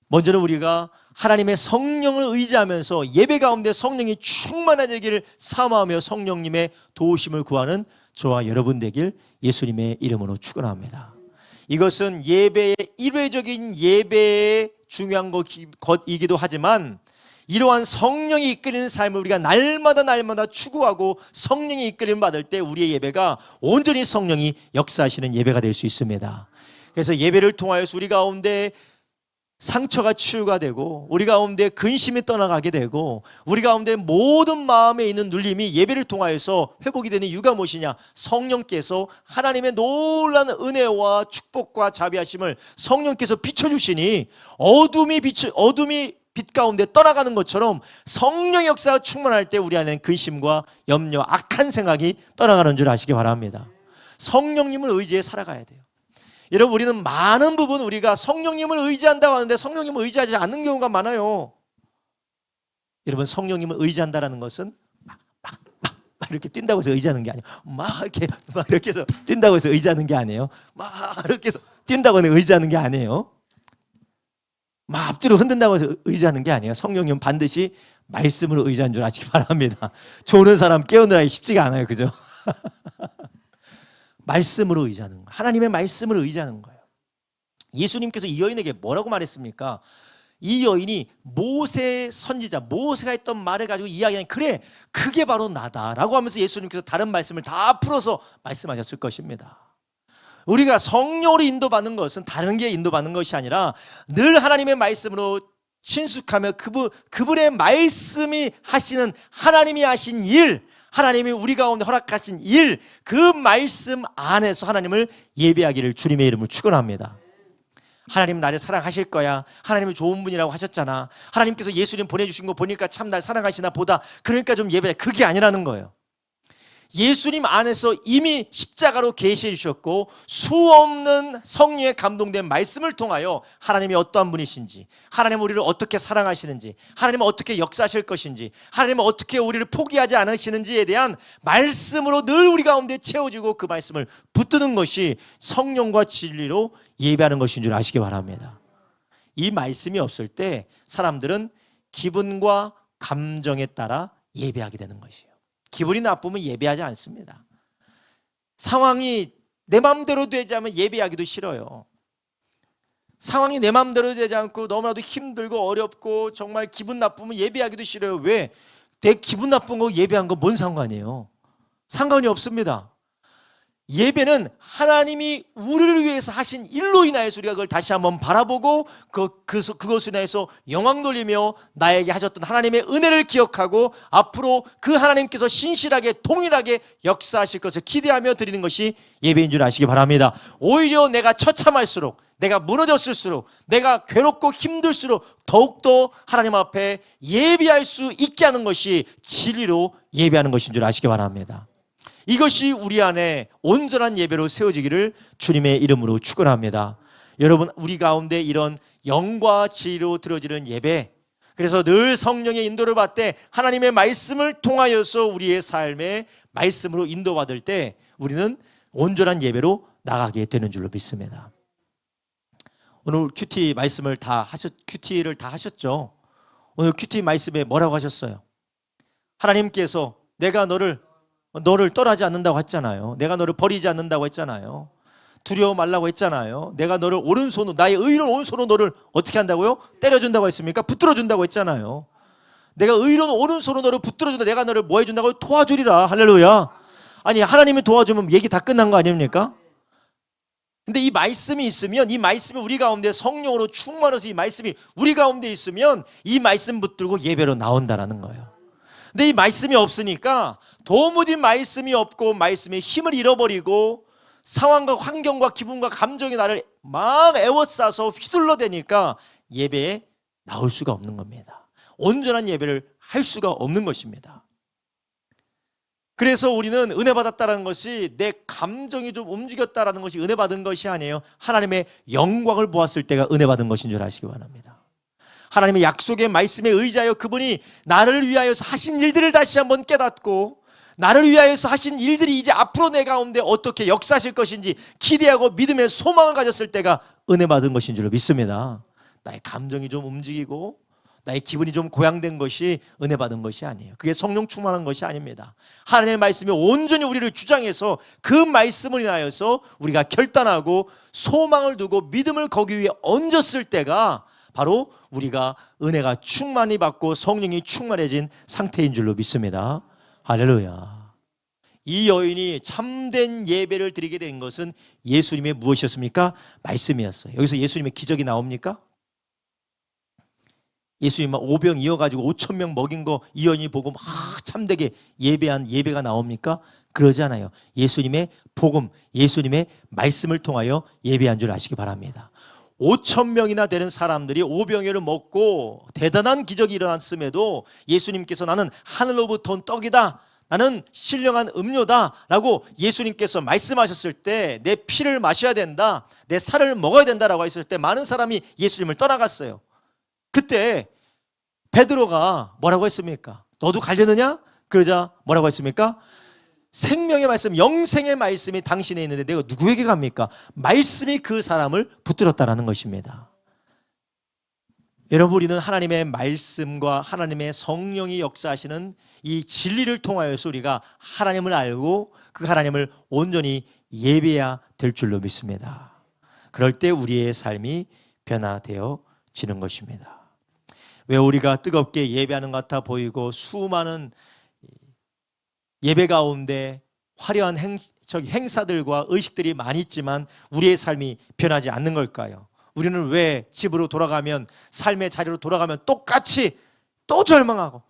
[SPEAKER 1] 먼저는 우리가 하나님의 성령을 의지하면서 예배 가운데 성령이 충만해지기를 사모하며 성령님의 도우심을 구하는 저와 여러분 되길 예수님의 이름으로 축원합니다. 이것은 예배의 일회적인 예배의 중요한 것이기도 하지만 이러한 성령이 이끌리는 삶을 우리가 날마다 추구하고 성령이 이끌림을 받을 때 우리의 예배가 온전히 성령이 역사하시는 예배가 될 수 있습니다. 그래서 예배를 통하여서 우리 가운데 상처가 치유가 되고 우리 가운데 근심이 떠나가게 되고 우리 가운데 모든 마음에 있는 눌림이 예배를 통하여서 회복이 되는 이유가 무엇이냐? 성령께서 하나님의 놀라운 은혜와 축복과 자비하심을 성령께서 비춰주시니 어둠이 빛 가운데 떠나가는 것처럼 성령의 역사가 충만할 때 우리 안에는 근심과 염려, 악한 생각이 떠나가는 줄 아시기 바랍니다. 성령님을 의지해 살아가야 돼요. 여러분, 우리는 많은 부분 우리가 성령님을 의지한다고 하는데 성령님을 의지하지 않는 경우가 많아요. 여러분, 성령님을 의지한다는 것은 막 이렇게 뛴다고 해서 의지하는 게 아니에요. 막 이렇게 해서 뛴다고 해서 의지하는 게 아니에요. 막 이렇게 해서 뛴다고 해서 의지하는 게 아니에요. 막 앞뒤로 흔든다고 해서 의지하는 게 아니에요. 성령님은 반드시 말씀으로 의지하는 줄 아시기 바랍니다. 조는 사람 깨우느라 쉽지가 않아요. 그죠? 말씀으로 의지하는 거예요. 하나님의 말씀을 의지하는 거예요. 예수님께서 이 여인에게 뭐라고 말했습니까? 이 여인이 모세 선지자, 모세가 했던 말을 가지고 이야기하니 그래, 그게 바로 나다라고 하면서 예수님께서 다른 말씀을 다 풀어서 말씀하셨을 것입니다. 우리가 성령으로 인도받는 것은 다른 게 인도받는 것이 아니라 늘 하나님의 말씀으로 친숙하며 그분의 말씀이 하시는 하나님이 하신 일, 하나님이 우리 가운데 허락하신 일, 그 말씀 안에서 하나님을 예배하기를 주님의 이름으로 축원합니다. 하나님 나를 사랑하실 거야. 하나님이 좋은 분이라고 하셨잖아. 하나님께서 예수님 보내주신 거 보니까 참 날 사랑하시나 보다. 그러니까 좀 예배해. 그게 아니라는 거예요. 예수님 안에서 이미 십자가로 계시해 주셨고 수없는 성령에 감동된 말씀을 통하여 하나님이 어떠한 분이신지, 하나님은 우리를 어떻게 사랑하시는지, 하나님은 어떻게 역사하실 것인지, 하나님은 어떻게 우리를 포기하지 않으시는지에 대한 말씀으로 늘 우리 가운데 채워지고 그 말씀을 붙드는 것이 성령과 진리로 예배하는 것인 줄 아시기 바랍니다. 이 말씀이 없을 때 사람들은 기분과 감정에 따라 예배하게 되는 것이에요. 기분이 나쁘면 예배하지 않습니다. 상황이 내 마음대로 되지 않으면 예배하기도 싫어요. 상황이 내 마음대로 되지 않고 너무나도 힘들고 어렵고 정말 기분 나쁘면 예배하기도 싫어요. 왜? 내 기분 나쁜 거 예배한 거 뭔 상관이에요? 상관이 없습니다. 예배는 하나님이 우리를 위해서 하신 일로 인하여서 우리가 그걸 다시 한번 바라보고 그것을 인하여서 영광 돌리며 나에게 하셨던 하나님의 은혜를 기억하고 앞으로 그 하나님께서 신실하게 동일하게 역사하실 것을 기대하며 드리는 것이 예배인 줄 아시기 바랍니다. 오히려 내가 처참할수록, 내가 무너졌을수록, 내가 괴롭고 힘들수록 더욱더 하나님 앞에 예배할 수 있게 하는 것이 진리로 예배하는 것인 줄 아시기 바랍니다. 이것이 우리 안에 온전한 예배로 세워지기를 주님의 이름으로 축원합니다. 여러분, 우리 가운데 이런 영과 진리로 드려지는 예배, 그래서 늘 성령의 인도를 받되 하나님의 말씀을 통하여서 우리의 삶의 말씀으로 인도받을 때 우리는 온전한 예배로 나가게 되는 줄로 믿습니다. 오늘 큐티 말씀을 큐티를 다 하셨죠? 오늘 큐티 말씀에 뭐라고 하셨어요? 하나님께서 내가 너를 떠나지 않는다고 했잖아요. 내가 너를 버리지 않는다고 했잖아요. 두려워 말라고 했잖아요. 내가 너를 오른손으로, 나의 의로운 오른손으로 너를 어떻게 한다고요? 때려준다고 했습니까? 붙들어준다고 했잖아요. 내가 의로운 오른손으로 너를 붙들어준다. 내가 너를 뭐 해준다고요? 도와주리라. 할렐루야. 아니, 하나님이 도와주면 얘기 다 끝난 거 아닙니까? 근데 이 말씀이 있으면, 이 말씀이 우리 가운데 성령으로 충만해서 이 말씀이 우리 가운데 있으면 이 말씀 붙들고 예배로 나온다라는 거예요. 근데 이 말씀이 없으니까 도무지 말씀이 없고 말씀의 힘을 잃어버리고 상황과 환경과 기분과 감정이 나를 막 애워싸서 휘둘러대니까 예배에 나올 수가 없는 겁니다. 온전한 예배를 할 수가 없는 것입니다. 그래서 우리는 은혜 받았다는 것이 내 감정이 좀 움직였다라는 것이 은혜 받은 것이 아니에요. 하나님의 영광을 보았을 때가 은혜 받은 것인 줄 아시기 바랍니다. 하나님의 약속의 말씀에 의지하여 그분이 나를 위하여서 하신 일들을 다시 한번 깨닫고 나를 위하여서 하신 일들이 이제 앞으로 내 가운데 어떻게 역사하실 것인지 기대하고 믿음의 소망을 가졌을 때가 은혜 받은 것인 줄 믿습니다. 나의 감정이 좀 움직이고 나의 기분이 좀 고양된 것이 은혜 받은 것이 아니에요. 그게 성령 충만한 것이 아닙니다. 하나님의 말씀이 온전히 우리를 주장해서 그 말씀을 인하여서 우리가 결단하고 소망을 두고 믿음을 거기 위에 얹었을 때가 바로 우리가 은혜가 충만히 받고 성령이 충만해진 상태인 줄로 믿습니다. 할렐루야. 이 여인이 참된 예배를 드리게 된 것은 예수님의 무엇이었습니까? 말씀이었어요. 여기서 예수님의 기적이 나옵니까? 예수님 오병 이어가지고 5,000명 먹인 거 이 여인이 보고 막 참되게 예배한 예배가 나옵니까? 그러지 않아요. 예수님의 복음, 예수님의 말씀을 통하여 예배한 줄 아시기 바랍니다. 5,000명이나 되는 사람들이 오병이어를 먹고 대단한 기적이 일어났음에도 예수님께서 나는 하늘로부터 온 떡이다, 나는 신령한 음료다 라고 예수님께서 말씀하셨을 때 내 피를 마셔야 된다, 내 살을 먹어야 된다라고 했을 때 많은 사람이 예수님을 떠나갔어요. 그때 베드로가 뭐라고 했습니까? 너도 가려느냐? 그러자 뭐라고 했습니까? 생명의 말씀, 영생의 말씀이 당신에 있는데 내가 누구에게 갑니까? 말씀이 그 사람을 붙들었다라는 것입니다. 여러분, 우리는 하나님의 말씀과 하나님의 성령이 역사하시는 이 진리를 통하여서 우리가 하나님을 알고 그 하나님을 온전히 예배해야 될 줄로 믿습니다. 그럴 때 우리의 삶이 변화되어지는 것입니다. 왜 우리가 뜨겁게 예배하는 것 같아 보이고 수많은 예배 가운데 화려한 행사들과 의식들이 많이 있지만 우리의 삶이 변하지 않는 걸까요? 우리는 왜 집으로 돌아가면, 삶의 자리로 돌아가면 똑같이 또 절망하고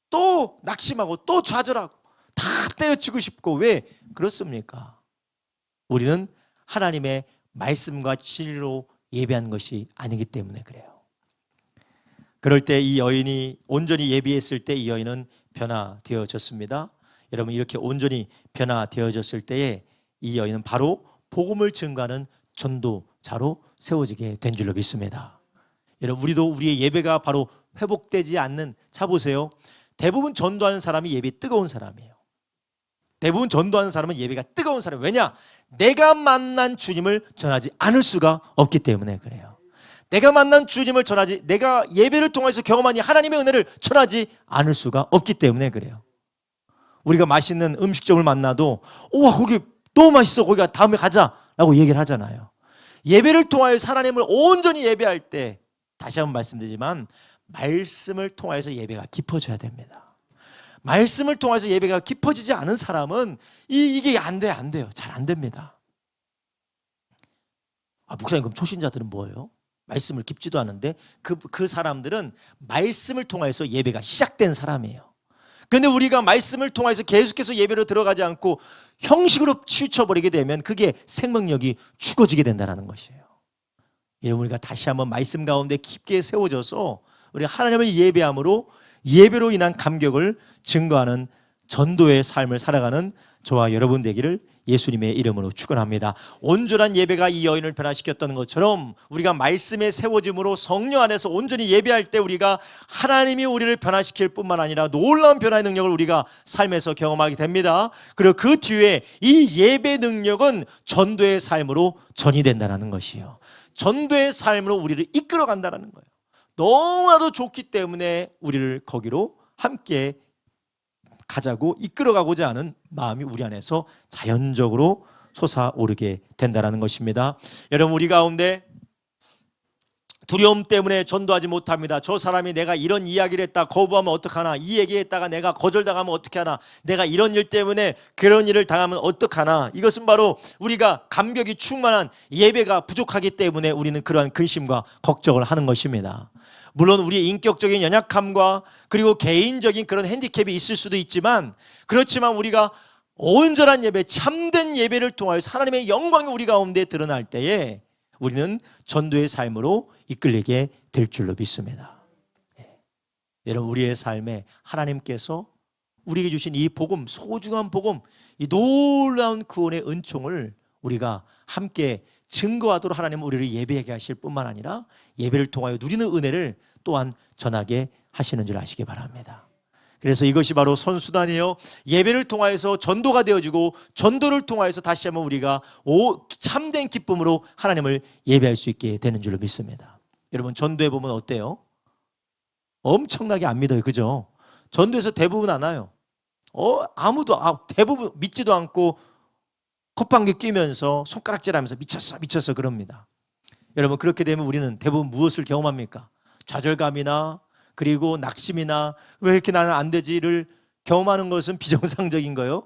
[SPEAKER 1] 또 낙심하고 또 좌절하고 다 때려치고 싶고 왜 그렇습니까? 우리는 하나님의 말씀과 진리로 예배한 것이 아니기 때문에 그래요. 그럴 때 이 여인이 온전히 예배했을 때 이 여인은 변화되어졌습니다. 여러분, 이렇게 온전히 변화되어졌을 때에 이 여인은 바로 복음을 증거하는 전도자로 세워지게 된 줄로 믿습니다. 여러분, 우리도 우리의 예배가 바로 회복되지 않는, 자 보세요. 대부분 전도하는 사람이 예배 뜨거운 사람이에요. 대부분 전도하는 사람은 예배가 뜨거운 사람이에요. 왜냐? 내가 만난 주님을 전하지 않을 수가 없기 때문에 그래요. 내가 만난 주님을 전하지, 내가 예배를 통해서 경험한 이 하나님의 은혜를 전하지 않을 수가 없기 때문에 그래요. 우리가 맛있는 음식점을 만나도 우와 거기 너무 맛있어, 거기가 다음에 가자라고 얘기를 하잖아요. 예배를 통하여서 하나님을 온전히 예배할 때, 다시 한번 말씀드리지만 말씀을 통하여서 예배가 깊어져야 됩니다. 말씀을 통해서 예배가 깊어지지 않은 사람은 이게 안 돼요. 잘 안 됩니다. 목사님, 그럼 초신자들은 뭐예요? 말씀을 깊지도 않은데 그 사람들은 말씀을 통해서 예배가 시작된 사람이에요. 그런데 우리가 말씀을 통해서 계속해서 예배로 들어가지 않고 형식으로 치우쳐버리게 되면 그게 생명력이 죽어지게 된다는 것이에요. 여러분, 우리가 다시 한번 말씀 가운데 깊게 세워져서 우리 하나님을 예배함으로 예배로 인한 감격을 증거하는 전도의 삶을 살아가는 저와 여러분 되기를 예수님의 이름으로 축원합니다. 온전한 예배가 이 여인을 변화시켰던 것처럼 우리가 말씀에 세워짐으로 성령 안에서 온전히 예배할 때 우리가 하나님이 우리를 변화시킬 뿐만 아니라 놀라운 변화의 능력을 우리가 삶에서 경험하게 됩니다. 그리고 그 뒤에 이 예배 능력은 전도의 삶으로 전이된다는 것이요, 전도의 삶으로 우리를 이끌어 간다는 거예요. 너무나도 좋기 때문에 우리를 거기로 함께 가자고 이끌어가고자 하는 마음이 우리 안에서 자연적으로 솟아오르게 된다는 것입니다. 여러분, 우리 가운데 두려움 때문에 전도하지 못합니다. 저 사람이 내가 이런 이야기를 했다 거부하면 어떡하나, 이 얘기했다가 내가 거절당하면 어떻게 하나, 내가 이런 일 때문에 그런 일을 당하면 어떡하나. 이것은 바로 우리가 감격이 충만한 예배가 부족하기 때문에 우리는 그러한 근심과 걱정을 하는 것입니다. 물론 우리의 인격적인 연약함과 그리고 개인적인 그런 핸디캡이 있을 수도 있지만, 그렇지만 우리가 온전한 예배, 참된 예배를 통하여 하나님의 영광이 우리 가운데 드러날 때에 우리는 전도의 삶으로 이끌리게 될 줄로 믿습니다. 여러분, 우리의 삶에 하나님께서 우리에게 주신 이 복음, 소중한 복음, 이 놀라운 구원의 은총을 우리가 함께 증거하도록 하나님은 우리를 예배하게 하실 뿐만 아니라 예배를 통하여 누리는 은혜를 또한 전하게 하시는 줄 아시기 바랍니다. 그래서 이것이 바로 선수단이에요. 예배를 통하여서 전도가 되어지고, 전도를 통하여서 다시 한번 우리가 참된 기쁨으로 하나님을 예배할 수 있게 되는 줄로 믿습니다. 여러분, 전도해 보면 어때요? 엄청나게 안 믿어요, 그죠? 전도에서 대부분 안 와요. 아무도 대부분 믿지도 않고 콧방귀 끼면서 손가락질하면서 미쳤어 그럽니다. 여러분, 그렇게 되면 우리는 대부분 무엇을 경험합니까? 좌절감이나 그리고 낙심이나 왜 이렇게 나는 안 되지를 경험하는 것은 비정상적인 거예요.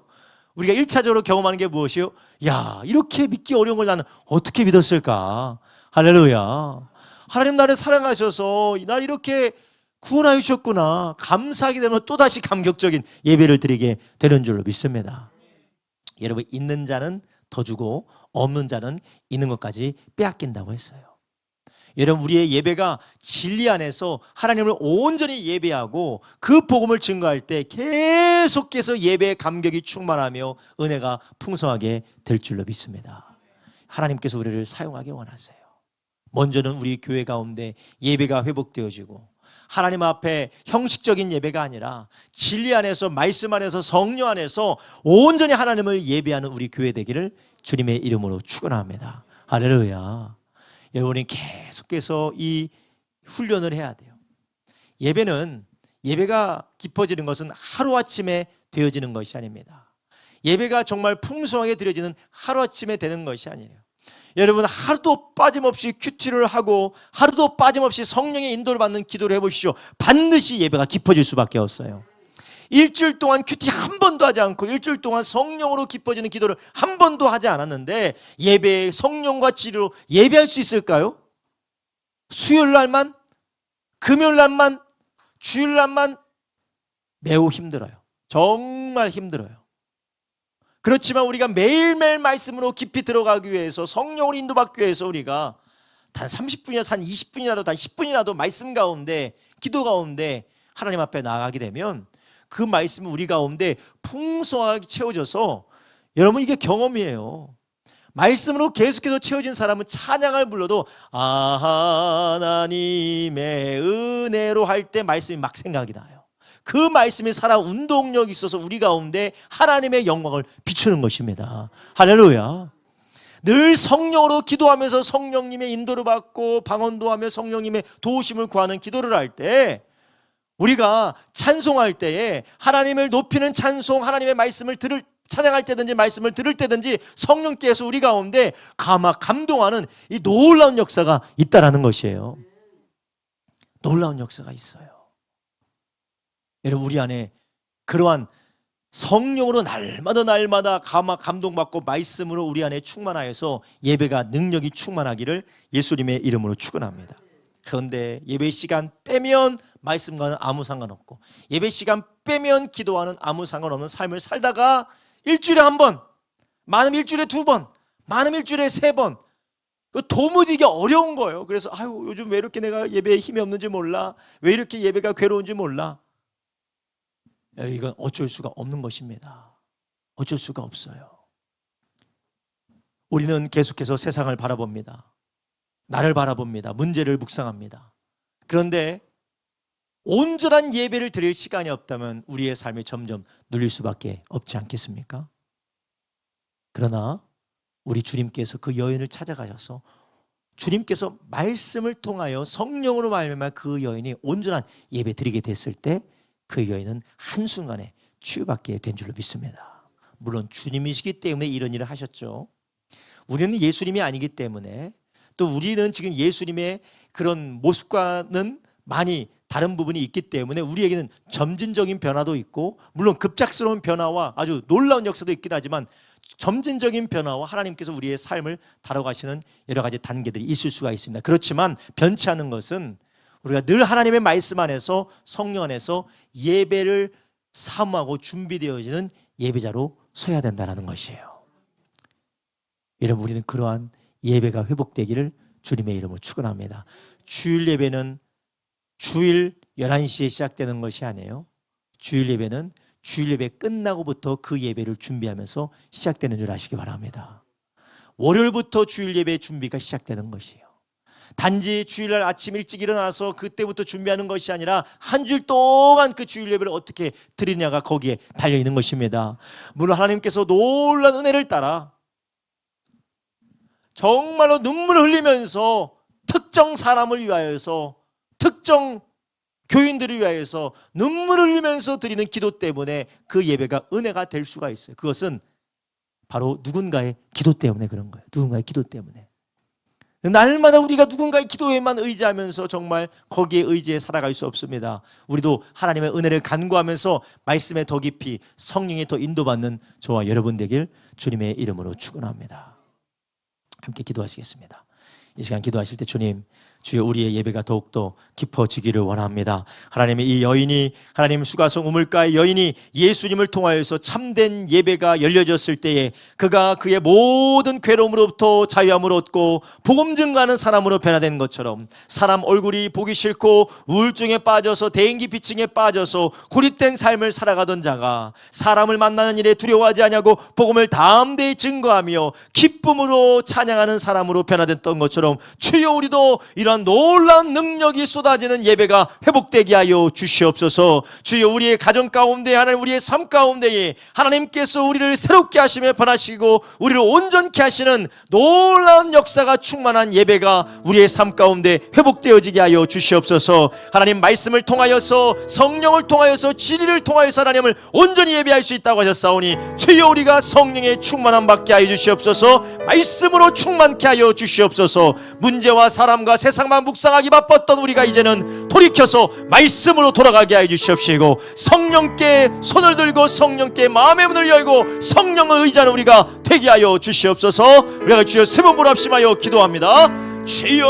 [SPEAKER 1] 우리가 1차적으로 경험하는 게 무엇이요? 야, 이렇게 믿기 어려운 걸 나는 어떻게 믿었을까? 할렐루야. 하나님 나를 사랑하셔서 날 이렇게 구원하여 주셨구나. 감사하게 되면 또다시 감격적인 예배를 드리게 되는 줄로 믿습니다. 여러분, 있는 자는 더 주고 없는 자는 있는 것까지 빼앗긴다고 했어요. 여러분, 우리의 예배가 진리 안에서 하나님을 온전히 예배하고 그 복음을 증거할 때 계속해서 예배의 감격이 충만하며 은혜가 풍성하게 될 줄로 믿습니다. 하나님께서 우리를 사용하기 원하세요. 먼저는 우리 교회 가운데 예배가 회복되어지고, 하나님 앞에 형식적인 예배가 아니라 진리 안에서, 말씀 안에서, 성령 안에서 온전히 하나님을 예배하는 우리 교회 되기를 주님의 이름으로 축원합니다. 할렐루야. 여러분이 계속해서 이 훈련을 해야 돼요. 예배가 깊어지는 것은 하루아침에 되어지는 것이 아닙니다. 예배가 정말 풍성하게 드려지는 하루아침에 되는 것이 아니에요. 여러분, 하루도 빠짐없이 큐티를 하고 하루도 빠짐없이 성령의 인도를 받는 기도를 해보십시오. 반드시 예배가 깊어질 수밖에 없어요. 일주일 동안 큐티 한 번도 하지 않고 일주일 동안 성령으로 깊어지는 기도를 한 번도 하지 않았는데 예배에 성령과 진리로 예배할 수 있을까요? 수요일 날만, 금요일 날만, 주일 날만 매우 힘들어요. 정말 힘들어요. 그렇지만 우리가 매일매일 말씀으로 깊이 들어가기 위해서, 성령으로 인도받기 위해서 우리가 단 30분이나 단 20분이라도 단 10분이라도 말씀 가운데, 기도 가운데 하나님 앞에 나아가게 되면 그 말씀은 우리 가운데 풍성하게 채워져서, 여러분, 이게 경험이에요. 말씀으로 계속해서 채워진 사람은 찬양을 불러도 하나님의 은혜로 할 때 말씀이 막 생각이 나요. 그 말씀이 살아 운동력이 있어서 우리 가운데 하나님의 영광을 비추는 것입니다. 할렐루야. 늘 성령으로 기도하면서 성령님의 인도를 받고 방언도 하며 성령님의 도우심을 구하는 기도를 할 때, 우리가 찬송할 때에 하나님을 높이는 찬송, 하나님의 말씀을 찬양할 때든지 말씀을 들을 때든지 성령께서 우리 가운데 감동하는 이 놀라운 역사가 있다라는 것이에요. 놀라운 역사가 있어요. 여러분, 우리 안에 그러한 성령으로 날마다 감동받고 말씀으로 우리 안에 충만하여서 예배가 능력이 충만하기를 예수님의 이름으로 축원합니다. 그런데 예배 시간 빼면 말씀과는 아무 상관없고, 예배 시간 빼면 기도와는 아무 상관없는 삶을 살다가 일주일에 한 번, 많으면 일주일에 두 번, 많으면 일주일에 세 번, 도무지 이게 어려운 거예요. 그래서 아유, 요즘 왜 이렇게 내가 예배에 힘이 없는지 몰라, 왜 이렇게 예배가 괴로운지 몰라. 이건 어쩔 수가 없는 것입니다. 어쩔 수가 없어요. 우리는 계속해서 세상을 바라봅니다. 나를 바라봅니다. 문제를 묵상합니다. 그런데 온전한 예배를 드릴 시간이 없다면 우리의 삶이 점점 눌릴 수밖에 없지 않겠습니까? 그러나 우리 주님께서 그 여인을 찾아가셔서 주님께서 말씀을 통하여 성령으로 말미암아 그 여인이 온전한 예배 드리게 됐을 때 그 여인은 한순간에 치유받게 된 줄로 믿습니다. 물론 주님이시기 때문에 이런 일을 하셨죠. 우리는 예수님이 아니기 때문에, 또 우리는 지금 예수님의 그런 모습과는 많이 다른 부분이 있기 때문에 우리에게는 점진적인 변화도 있고, 물론 급작스러운 변화와 아주 놀라운 역사도 있긴 하지만 점진적인 변화와 하나님께서 우리의 삶을 다뤄가시는 여러 가지 단계들이 있을 수가 있습니다. 그렇지만 변치 않는 것은 우리가 늘 하나님의 말씀 안에서, 성령 안에서 예배를 사모하고 준비되어지는 예배자로 서야 된다는 것이에요. 여러분, 우리는 그러한 예배가 회복되기를 주님의 이름으로 축원합니다. 주일 예배는 주일 11시에 시작되는 것이 아니에요. 주일 예배는 주일 예배 끝나고부터 그 예배를 준비하면서 시작되는 줄 아시기 바랍니다. 월요일부터 주일 예배 준비가 시작되는 것이에요. 단지 주일날 아침 일찍 일어나서 그때부터 준비하는 것이 아니라 한 주일 동안 그 주일 예배를 어떻게 드리냐가 거기에 달려있는 것입니다. 물론 하나님께서 놀라운 은혜를 따라 정말로 눈물을 흘리면서 특정 사람을 위하여서, 특정 교인들을 위하여서 눈물을 흘리면서 드리는 기도 때문에 그 예배가 은혜가 될 수가 있어요. 그것은 바로 누군가의 기도 때문에 그런 거예요. 누군가의 기도 때문에. 날마다 우리가 누군가의 기도에만 의지하면서 정말 거기에 의지해 살아갈 수 없습니다. 우리도 하나님의 은혜를 간구하면서 말씀에 더 깊이 성령에 더 인도받는 저와 여러분 되길 주님의 이름으로 축원합니다. 함께 기도하시겠습니다. 이 시간 기도하실 때 주님, 주여 우리의 예배가 더욱더 깊어지기를 원합니다. 하나님의 이 여인이, 하나님 수가성 우물가의 여인이 예수님을 통하여서 참된 예배가 열려졌을 때에 그가 그의 모든 괴로움으로부터 자유함을 얻고 복음 증거하는 사람으로 변화된 것처럼, 사람 얼굴이 보기 싫고 우울증에 빠져서 대인기 비층에 빠져서 고립된 삶을 살아가던 자가 사람을 만나는 일에 두려워하지 않냐고 복음을 담대히 증거하며 기쁨으로 찬양하는 사람으로 변화됐던 것처럼, 주여 우리도 이런 놀라운 능력이 쏟아지는 예배가 회복되게 하여 주시옵소서. 주여 우리의 가정 가운데, 하나님 우리의 삶 가운데에 하나님께서 우리를 새롭게 하시며 변하시고 우리를 온전케 하시는 놀라운 역사가 충만한 예배가 우리의 삶 가운데 회복되어지게 하여 주시옵소서. 하나님 말씀을 통하여서, 성령을 통하여서, 진리를 통하여서 하나님을 온전히 예배할 수 있다고 하셨사오니 주여 우리가 성령의 충만함 받게 하여 주시옵소서. 말씀으로 충만케 하여 주시옵소서. 문제와 사람과 세상만 묵상하기 바빴던 우리가 이제는 돌이켜서 말씀으로 돌아가게 하여 주시옵시고, 성령께 손을 들고 성령께 마음의 문을 열고 성령을 의지하는 우리가 되게 하여 주시옵소서. 우리가 주여 세 번 부릅심하여 기도합니다. 주여